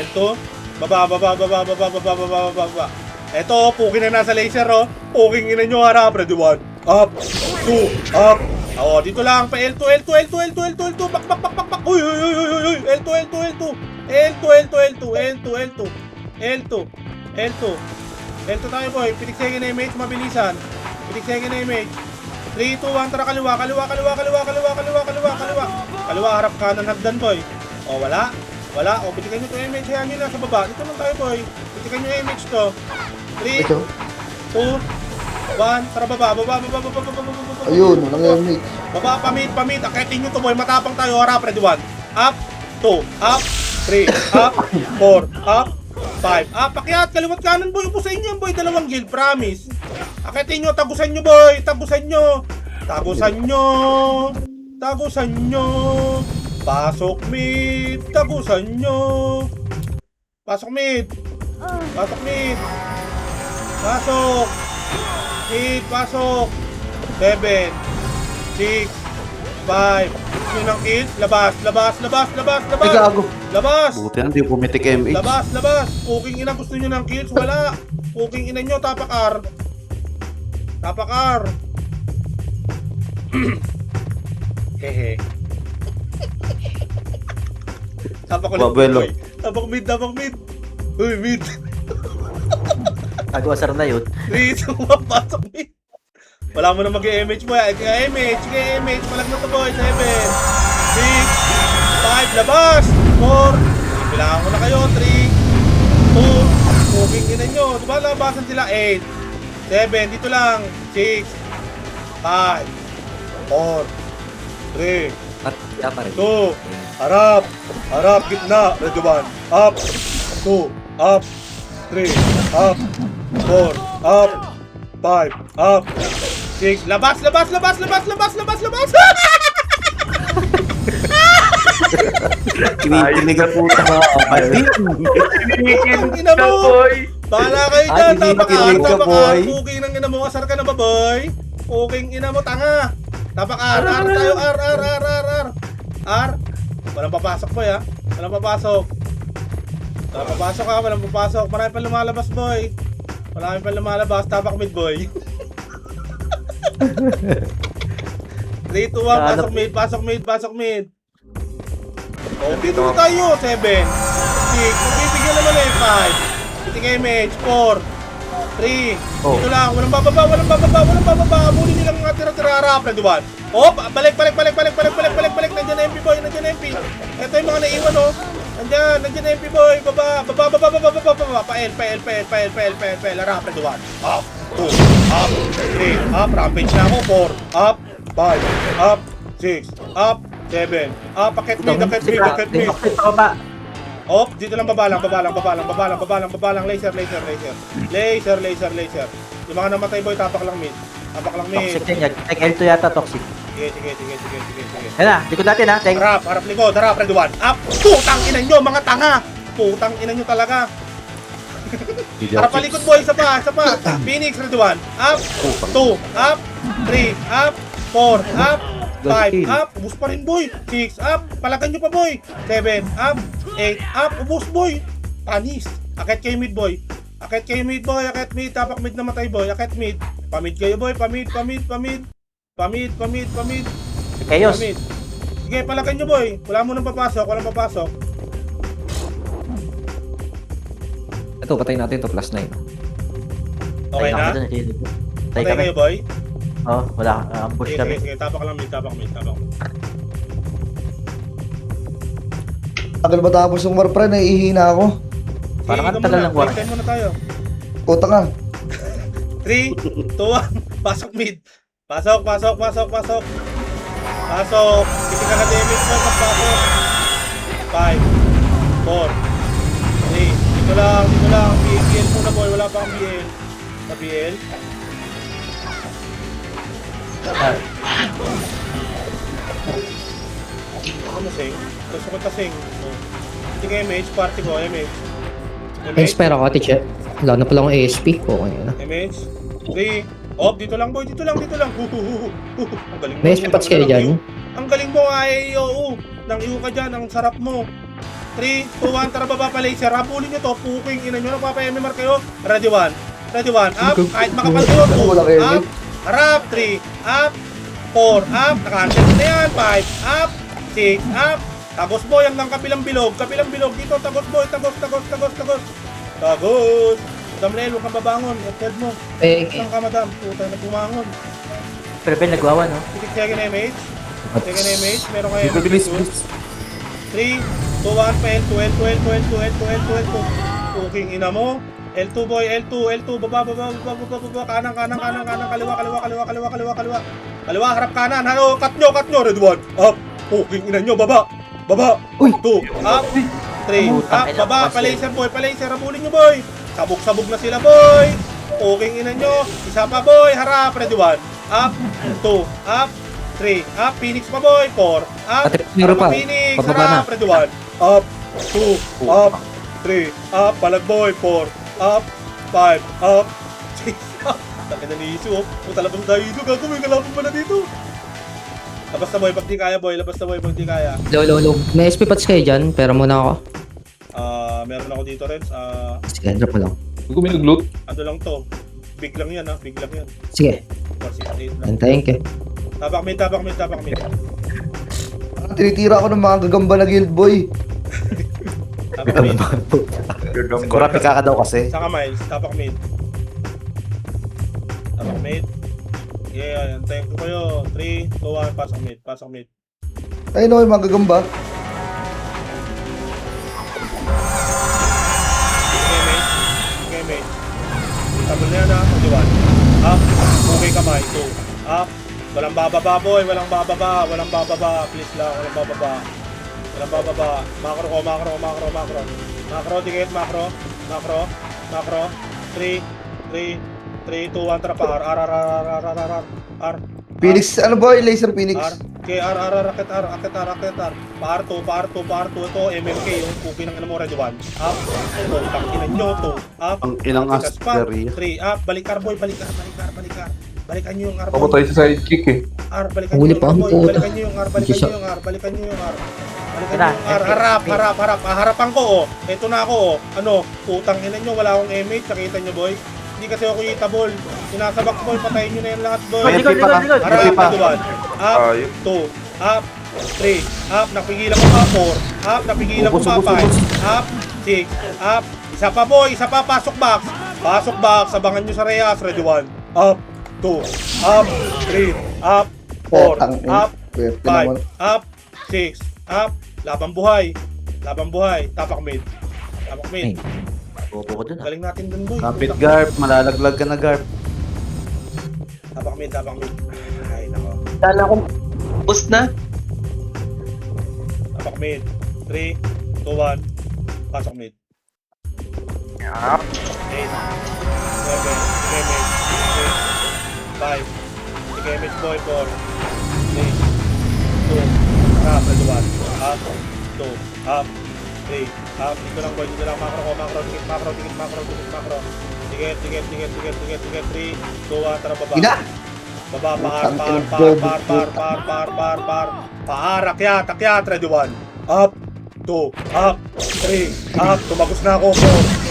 L2. Baba. Eto, puking na nasa laser, oh. Puking ina nyo, harap. Ready 1. Up. 2. Up. Oo, dito lang. Pa L2. Bak. Uy. L2 tayo, boy. Pinigsegin na image, mabilisan. 3, 2, 1, tara kaliwa. Kaliwa, harap kanan, hagdan, boy. O, wala. O, pitikan nyo ito image. Hayaan nyo na sa baba. Dito lang tayo, boy. Pitikan nyo image to. 3, Ito. 2, 1, tara baba. Ayun, walang mate. Baba, pamit. Akitin nyo to, boy. Matapang tayo. Harap, ready 1. Up, 2, up, 3, up, 4, up, 5. Up, pakyat. Kaliwat kanan, boy. Upo sa inyo, boy. 2 guild, promise. Akitin nyo, tagusan nyo, boy. Tagusan nyo. Pasok mid. Tagusan nyo. Pasok mid. Pasok. 7, 6, 5. Yun ang kills. Labas. Ay, gago. Labas. Buti yan, di pumitik MH. Labas. Puking ina, gusto nyo ng kills? Wala. Puking ina nyo, tapakar. Hehe. Tapak ulit Babuelo. boy. Tapak mid, tapak mid. Uy, mid. Nag-uasar na yun. 3, 2, 1, pasok mid. Wala mo na mag-MH boy. MH, MH. Palag na to boy. 7, 6, 5, labas. 4, kailangan ko na kayo. 3, 2, moving ina nyo. Diba labasan sila? 8, 7, dito lang. 6, 5, 4, 3, 2, harap, harap, gitna, red 1, up, 2, up, 3, up, 4, up, 5, up, 6, labas, labas, labas, labas, labas, labas, labas! Kinikilig ang puta mga kapatid. Ang ina mo! Bahala kayo dyan, kinikilig ka, boy. Puking ng ina mo, asar ka na ba, boy? Puking ina mo, tanga! Tapak R tayo, R. Walang papasok, boy, ha? Walang papasok. Walang papasok, ha? Walang papasok. Marami pa lumalabas, boy. Marami pa lumalabas. Tapak mid, boy. 3, 2, 1, pasok mid, pasok mid, pasok mid. Oh, dito na tayo. 7, 6, bibigyan naman eh. 5, bitigay image. 4, 3, dito lang. Walang bababa, walang bababa, walang bababa. Abulin nilang mga tira-tira harap. Nandiyan. Oh, balik. Nandiyan na MP boy, nandiyan na MP. Ito yung mga naiwan, oh. Nandiyan na MP boy. Baba. Pa-L. Harap, nandiyan. Up, 2, up, 3, up. Rampage na ako. 4, up, 5, up, 6, up, 7, up. Paket mid. Oh, dito lang babalang. Laser. Yung mga namatay boy, tapak lang mid. Toxic din yan. Tag L2 yata toxic. Sige. Yan na, likod natin ha. Tag Harap likod, red 1. Up! Putang ina nyo, mga tanga! Putang ina nyo talaga. Harap palikod boy, isa pa. Phoenix, red 1. Up! 2, up! 3, up! 4, up! 5, up! Ubus pa rin boy. 6, up! Palagan nyo pa boy. 7, up! 8, up! Ubus boy. Panis. Akit kayo mid boy. Akit mid. Tapak mid na matay boy. Akit mid. Pamid kayo boy. Pamid. Chaos. Pamid. Sige, palagan nyo boy. Wala mo nang papasok. Ito, patay natin to plus 9. Okay na? Tay Okay kami. kayo boy? Oh, wala. Ambush kami. Sige. Tapak lang mid. Tagal matapos yung Warpre, nahihina ako. Parang ang Sige, tagal muna. ng war. Break time muna tayo. Puta ka. 3, 2, 1. Pasok mid. Pasok. Kiting ka na damage mo. Pasok. 5, 4, 3. Dito lang. BL muna boy. Wala pa akong BL. Sa BL. Ano sing? Gusto ko tasing. Hindi ka MH. Party ko. MH. Inspire ako, teacher. Wala na pala akong ASP. Okay na. MH. 3. Oh, dito lang boy. Dito lang. Ang galing mo. May SP pats kayo dyan? Ang galing mo ay oo. Nang iyo ka dyan. Ang sarap mo. 3, 2, 1. Tara baba pa laser. Rapulin nyo to. Puking ina nyo. Nagpapa-MMR kayo. Ready 1. Up. Kahit makapagulot. Wala kayo, Up. Harap. 3. Up. 4. Up. Naka-answer na yan. 5. Up. 6. Up. Tagos boy. Hanggang kapilang bilog. Dito. Tagos boy. Tagos. Damlel, huwag kang babangon. F12 mo. Saan ka, madam? Puta na bumangon. Pero Ben, nagwawa no? Second image. Meron kayo image. 3, 2, 1, pa L2. Puking ina mo. L2 boy, L2. Baba. Kanan. Kaliwa, harap kanan. Halo, cut nyo. Red 1. Up. Puking ina nyo, baba. 2, up. 3, up. Baba, pa-laser boy. Rabulin nyo boy. Sabog na sila boy. Puking ina nyo. Isa pa boy, harap. Red 1. Up. 2, up. 3, up. Phoenix pa boy. 4, up. Meron pa. Phoenix, Pababa na. harap. Red 1. Up. 2, up. 3, up. Palag boy. 4, up. 5, up. 6, up. Taka na ni Isu, oh. Puta, labas na Isu. Gago, may kalaban pa na dito. Labas na boy, pag di kaya boy. Low. May SP pats kayo dyan, pero muna ako. Meron ako dito rin. Sige, drop mo lang. Huwag ko may nag-loot. Ano lang to? Big lang yan. Sige, 468 lang. antayin ka. Tapak mid. Tinitira ako ng mga gagamba na guild boy. Tapak mid. Kurapika ka daw kasi. Saka Miles, tapak mid. Tapak mid. Yeah, antayin ko kayo. 3, 2, 1, pasok mid, pasok mid. Ayun o, yung mga gagamba. Okay, mate. Tabol na yan ha, 1. Up, okay kamay, 2. Up, walang bababa boy, walang bababa, walang bababa. Please lang, walang bababa. Walang bababa. Macro ko, macro, macro, macro. Macro, dikit, macro. Macro, macro. 3, 2, 1, tara pa. R. Phoenix, ano ba yung laser Phoenix? R. Okay, R, raket R. Pa R2. Ito, MMK, yung cookie ng mo, ready 1. Up. Ito, takinan nyo, 2. Up. Ang ilang Tikas pa. asteria. 3. Up. Balikar, boy. Balikar. Balikan nyo yung R, Ako boy. tayo sa sidekick eh. R. Balikan nyo Huli yung pa R, ang boy. puta. Balikan nyo yung R. Balikan nyo yung R. Balikan nyo yung R. Balikan nyo yung R. Harap. Harapan ko, oh. Ito na ako, oh. Ano, putang ina nyo. Wala akong MH. Nakita nyo, boy. Hindi kasi ako itabol. Sinasabak, boy. Patayin nyo na yan lahat, boy. May MP pa. Harap, MP pa. duwan. Up, Ayun. 2, up, 3, up, napigilan ko pa 4, up, napigilan ko pa 5, up, 6, up, isa pa boy, pasok box, abangan nyo sa Reyes, ready 1, up, 2, up, 3, up, 4, up, 5, up, 6, up, labang buhay, tapak mid, Bobo ko dun ah. galing natin dun boy, Kapit Garp, malalaglag ka na Garp. tapak mid, ay nako. Sana akong boost na. Tapak mid. 3, 2, 1. Pasok mid. 8, 7, 5. Sige, mid boy, 4, 3, 2, up, ready 1. Up, 2, up, 3, up. Dito lang boy, dito lang. Macro, tikit, macro. Tikit. 3, 2, 1, tara baba. Ina! Baba, paar, akyat, ready 1. Up, 2, up, 3, up, tumagos na ako,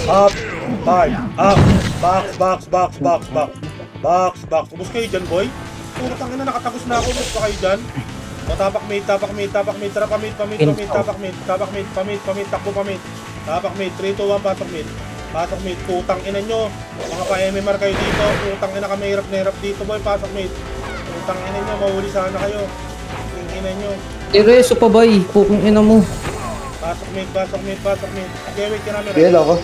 4, up, 5, up, box. Ubus kayo dyan, boy. Puro tangina, nakatagos na ako, ubus pa kayo dyan. O, tapak mid, tara pa mid, tapak mid, takbo pa mid. Tapak mid, 3, 2, 1, pasok mid, putang ina nyo. Mga pa-MMR kayo dito, putang ina kami hirap na hirap dito boy, pasok mid. Putang ina nyo, mahuli sana kayo. Putang ina nyo. Ireso pa ba Pukong ina mo. Pasok mid. Okay, wait ka namin. Kaya ako.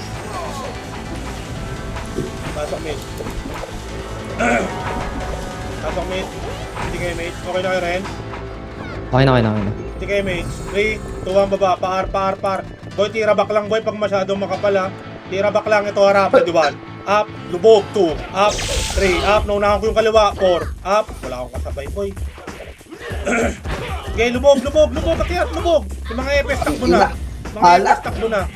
Pasok mid. Hindi kayo mate. Okay na kayo Ren? Okay na. Hindi kayo mate. 3, 2, 1, baba. Paar. Boy, tira back lang boy pag masyadong makapal ha. Tira back lang, ito harap, ready 1. Up, lubog, 2, up, 3, up, naunahan ko yung kaliwa, 4, up, wala akong kasabay, boy. Okay, lubog, akyat, lubog. Yung mga EPS takbo na.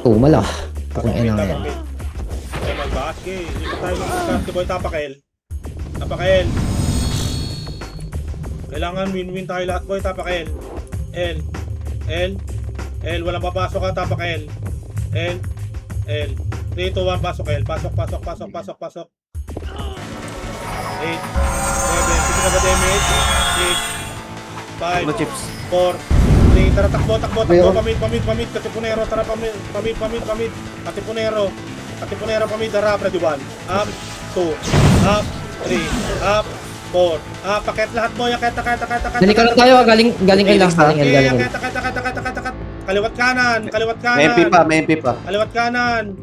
Tumala. Pukong ina nga yan. Okay, magbaas, okay. Lipat tayo ng podcast, boy, tapakel. Kailangan win-win tayo lahat, boy, tapakel. L, walang papasok ka, tapakel. L, 3, 2, 1, pasok L. Pasok. 8, 7, hindi ka ba damage? 6, 5, Ano chips? 4, 3, tara takbo, pamid, katipunero, tara pamid, katipunero, pamid, harap, ready 1, up, 2, up, 3, up, 4, up, paket lahat mo, yaket. Dali ka lang tayo, galing L lang. Galing L. Yaket. Kaliwat kanan. May MP pa. Kaliwat kanan.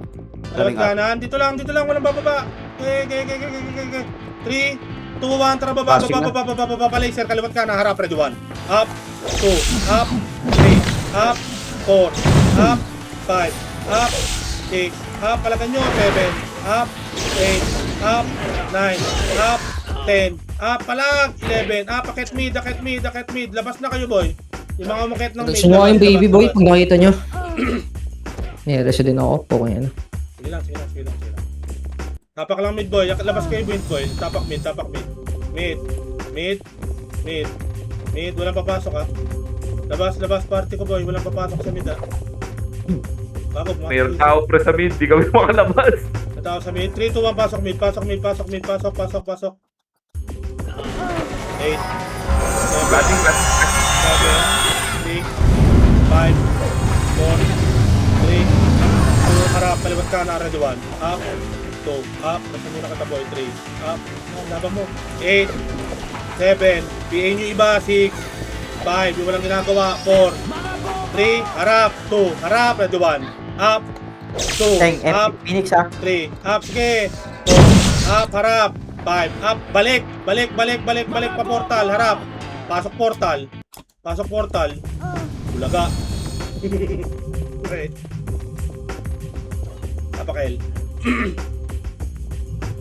Dito lang, walang bababa. Okay. 3, 2, 1, tara baba, laser, kaliwat kanan, harap, ready 1. Up, 2, up, 3, up, 4, up, 5, up, 6, up, palagan nyo, 7, up, 8, up, 9, up, 10, up, palag, 11, up, akit mid, labas na kayo boy. Yung mga umakit ng mid. Sumuha yung baby boy pag nakita nyo. Nireso din ako. Pukong ina. Sige lang. Tapak lang mid boy, labas kayo wind boy. Tapak mid. Mid, walang papasok ha. Labas party ko boy, walang papasok sa mid ha. Bago Mayroon tao pre sa mid, di kami makalabas. Natao sa mid, 3, 2, 1, pasok mid. 8, 7, Batting 6, 5, 3, 2, harap, kaliwat ka na, ready 1, up, 2, up, nasa muna ka boy, 3, up, laban mo, 8, 7, PA nyo iba, 6, 5, yung walang ginagawa, 4, 3, harap, 2, harap, ready 1, up, 2, Teng, up, Phoenix ah. 3, up, sige, 4, up, harap, 5, up, balik, pa portal, harap, pasok portal, bulaga. Okay. Apakail.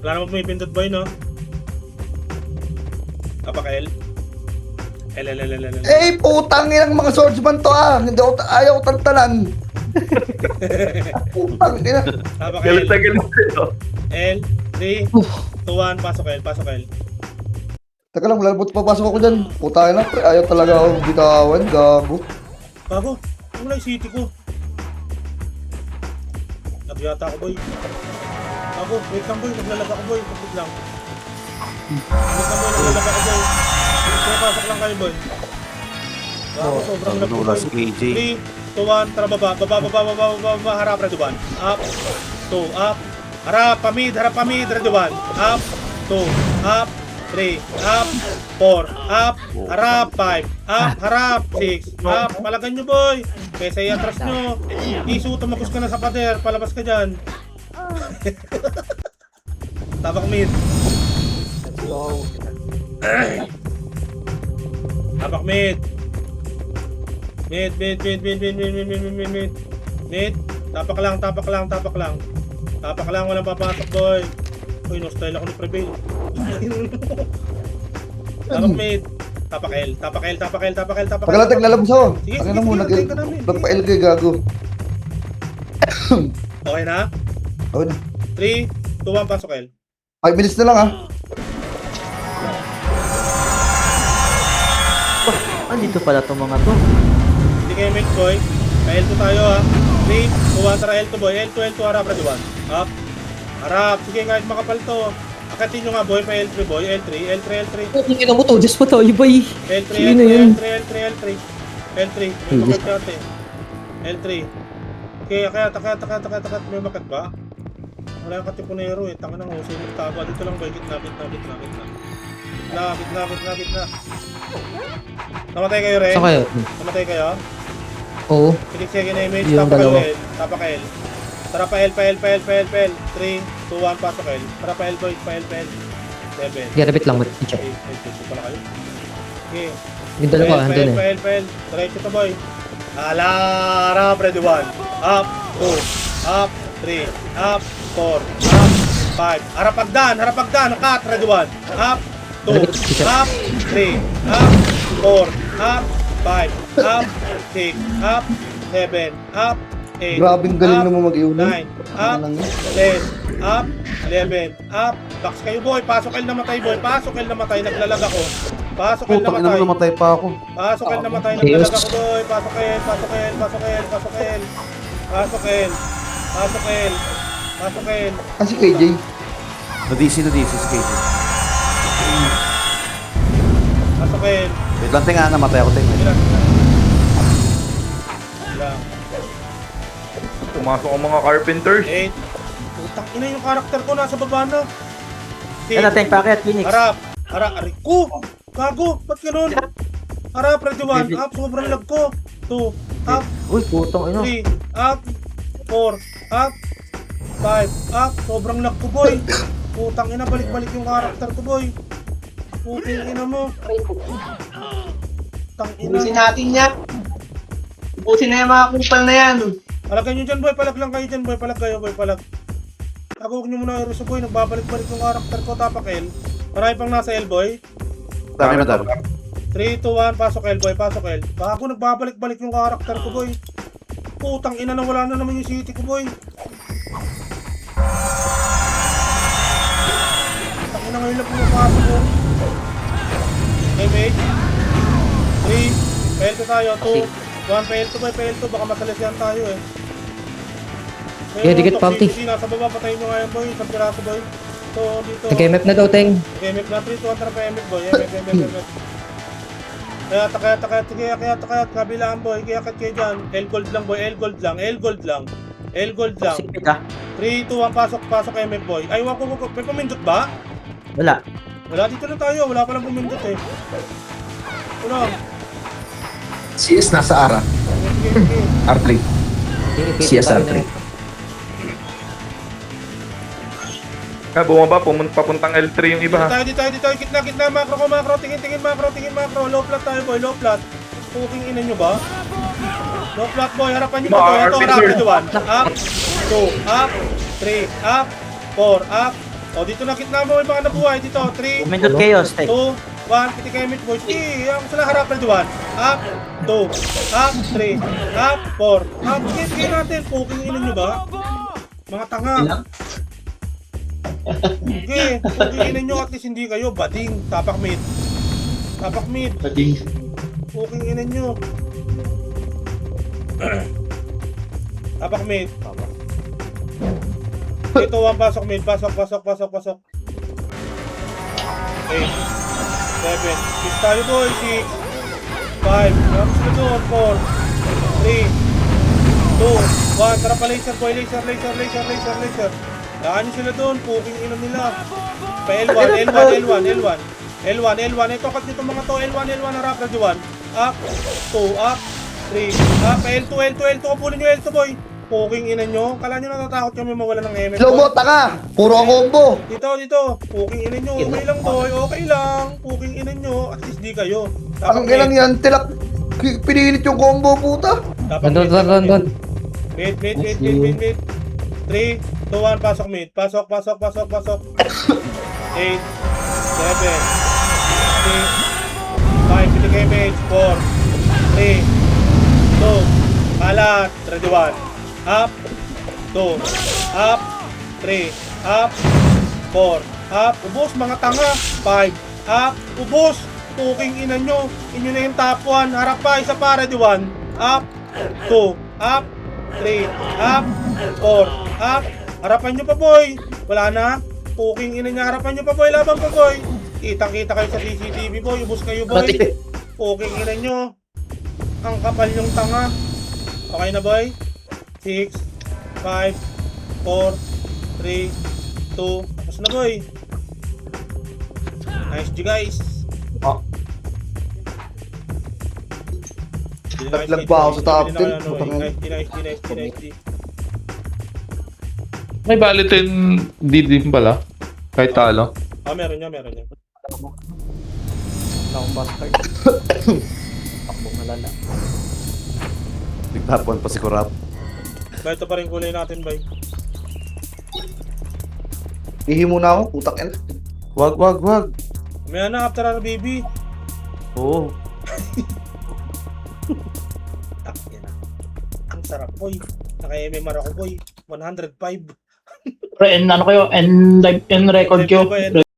Wala naman pumipindot boy, no? Apakail. Eh, putang inang mga swordsman to ah. Hindi ako, ayaw ko tantanan. Putang ina. Apakail. Galit na galit kayo. L, 3, 2, 1, pasok L. Teka lang, wala pa papasok ako dyan. Putang ina, pre. Ayaw talaga ako bitawan. Gago. Bago, wala yung city ko. Nagyata ako boy. Bago, wait lang boy, naglalag ako boy. Kapit lang. Naglalag ako boy. Pasok lang kayo boy. Bago, sobrang lag ko Nanulas boy. KJ. 3, 2, 1, tara baba, harap, ready 1, up, 2, up, harap, pamid, ready 1, up, 2, up, 3, up, 4, up, harap, 5, up, harap, 6, up, palagan nyo boy, kesa i-atras nyo, isu, tumakos ka na sa pader, palabas ka dyan. Tabak mid. Tabak mid. Mid. Tapak lang. Walang papasok, boy. Uy, no style ako ni Prevail. Tapak mid. Tapak L. Pagkalatag lalabas ako. Sige, Ang ina mo, sige, ka namin. nagpa-L kayo gago. Okay na? Okay na. 3, 2, 1, pasok L. 5 minutes na lang ah. Andito pala itong mga to. Hindi kayo mid, boy. Pa-L2 tayo, ha. 3, 2, 1, tara L2, boy. L2, harap, ready 1. Up. Harap. Sige, kahit makapal to. Akatin nyo nga, boy. Pa-L3, boy. L3. Hindi na mo to. Diyos pa tayo ba eh. L3. Sino yun? May makat natin. L3. Okay, akat. May makat ba? Wala yung katipunero eh. Tanga na mo. Sino tago. Dito lang, boy. Gitna. Namatay kayo rin? Saan kayo? Namatay kayo? Oo. Pilik second image, Yung tapak dalawa. L, tapak L. Tara pa L. 3, 2, 1, pasok L. Tara pa L, boy, pa L. 7. Garabit lang mo. Teacher. Okay, pala kayo. Okay. Yung dalawa, andun eh. Pa L. Diretso to, boy. Harap, ready 1. Up, 2, up, 3, up, 4, up, 5. Harap pagdan, cut, ready 1. Up, 2, up, 3, up, 4, up, 5, up, 6, up, 7, up, 8, Grabing galing up, naman mag-iunan. 9, up, 10, up, 11, up, box kayo boy, pasok L namatay boy, naglalag ako. Pasok L Putang ina mo, namatay pa ako. Pasok L namatay, Chaos. naglalag ako boy, pasok L. Ah, si KJ. Na-DC si KJ. Pasok L. Wait lang, tinga, namatay ako, tinga. Bilang. Pumasok ang mga carpenters. 8. Putang ina yung karakter ko nasa baba na. Yan na, Teng, packet, Phoenix. Harap, aray ko. Gago, ba't ganun? Harap, ready 1, up, sobrang lag ko. 2, up, Uy, putong ino. 3, up, 4, up, 5, up, sobrang lag ko, boy. Putang ina, balik-balik yung karakter ko, boy. Putang ina mo. Tang ina. natin yan. Ubusin na yung mga kupal na yan. Palagay nyo dyan, boy. Palag lang kayo dyan, boy. Palag kayo, boy. Palag. Ako, huwag nyo muna i-reso, boy. Nagbabalik-balik yung karakter ko. Tapak L. Marami pang nasa L, boy. Dami. 3, 2, 1. Pasok L, boy. Pasok L. Baka ako nagbabalik-balik yung karakter ko, boy. Putang ina na wala na naman yung city ko, boy. Putang ina ngayon lang pumapasok ko. MH. 3. PL2 tayo. 2. 1 PL2, boy. PL2. Baka masalisihan tayo, eh. Yeah, dikit pauti. Nasa baba, patayin nyo nga yan, boy. Isang piraso, boy. Ito, dito. Nag-MF na daw, Teng. MF na 3, 2, 1, tara pa MF, boy. MF. Kaya, kabilaan boy, kaya kayo dyan. L gold lang boy, L gold lang. Toxic pit ah. 3, 2, 1, pasok MF boy. Ay, wako, may pumindot ba? Wala. Wala, dito na tayo, wala palang pumindot eh. Wala. CS nasa ARA. Okay. R3. CS R3. Bumaba, papuntang L3 yung iba. Dito tayo, gitna, macro, tingin macro, low flat tayo boy, low flat. Puking ina nyo ba? Low flat boy, harapan nyo ba ito? Ito, rapid 1. Up, 2, up, 3, up, 4, up. O, dito na gitna mo yung mga nabuhay. Dito, 3, Umindot kayo, Stay. 2, 1, piti kayo mid boy. Sige, ang sila harapan 1. Up, 2, up, 3, up, 4, up. Sige natin, puking ina nyo ba? Mga tanga. Okay, puking nyo at least hindi kayo bading, tapak mid. Puking ina nyo. Tapak mid. Ito ang pasok mid, pasok. 8, 7, 6 tayo boy, 6, 5, tapos na doon, 4, 3, 2, 1, tara pa laser boy, laser. Daan nyo sila doon, puking ina nila. Pa L1. Ito, cut nyo itong mga to. L1, harap na 1. Up, 2, up, 3, up. L2. Kapulin nyo L2, boy. Puking ina nyo. Kala nyo natatakot kami mawala ng MF. Slow mo, tanga. Puro ang combo. Dito. Puking ina nyo. Okay lang, boy. Okay lang. Puking ina nyo. At least di kayo. Ang ilang yan, tilak. Pinilit yung combo, puta. Doon. Mid. 3, 2, 1, pasok mid. Pasok. 8, 7, 6, 5, pili kayo mid. 4, 3, 2, kalat. Ready 1. Up, 2, up, 3, up, 4, up. Ubos mga tanga. 5, up, ubos. Puking ina nyo. Inyo na yung top 1. Harap pa, isa pa. Ready 1. Up, 2, up, 3, up, 4, up. Harapan nyo pa boy. Wala na. Puking ina niya. Harapan nyo pa boy. Laban pa boy. Kitang-kita kayo sa CCTV boy. Ubus kayo boy. Puking ina nyo. Ang kapal yung tanga. Okay na boy. 6, 5, 4, 3, 2. Tapos na boy. Nice G guys. Naglag pa ako sa top 10. Nice. May Valentine din pala. Kahit talo. Meron niya. Wala akong bastard. Takbong malala. Nagtapuan pa si Kurap. Ito pa rin kulay natin, bay. Ihi muna ako, putak yan. Wag. May na after our baby. Oo. Yan na. Ang sarap, boy. Naka-MMR ako, boy. 105. Pre, ano kayo? End record Ito, ko. boy,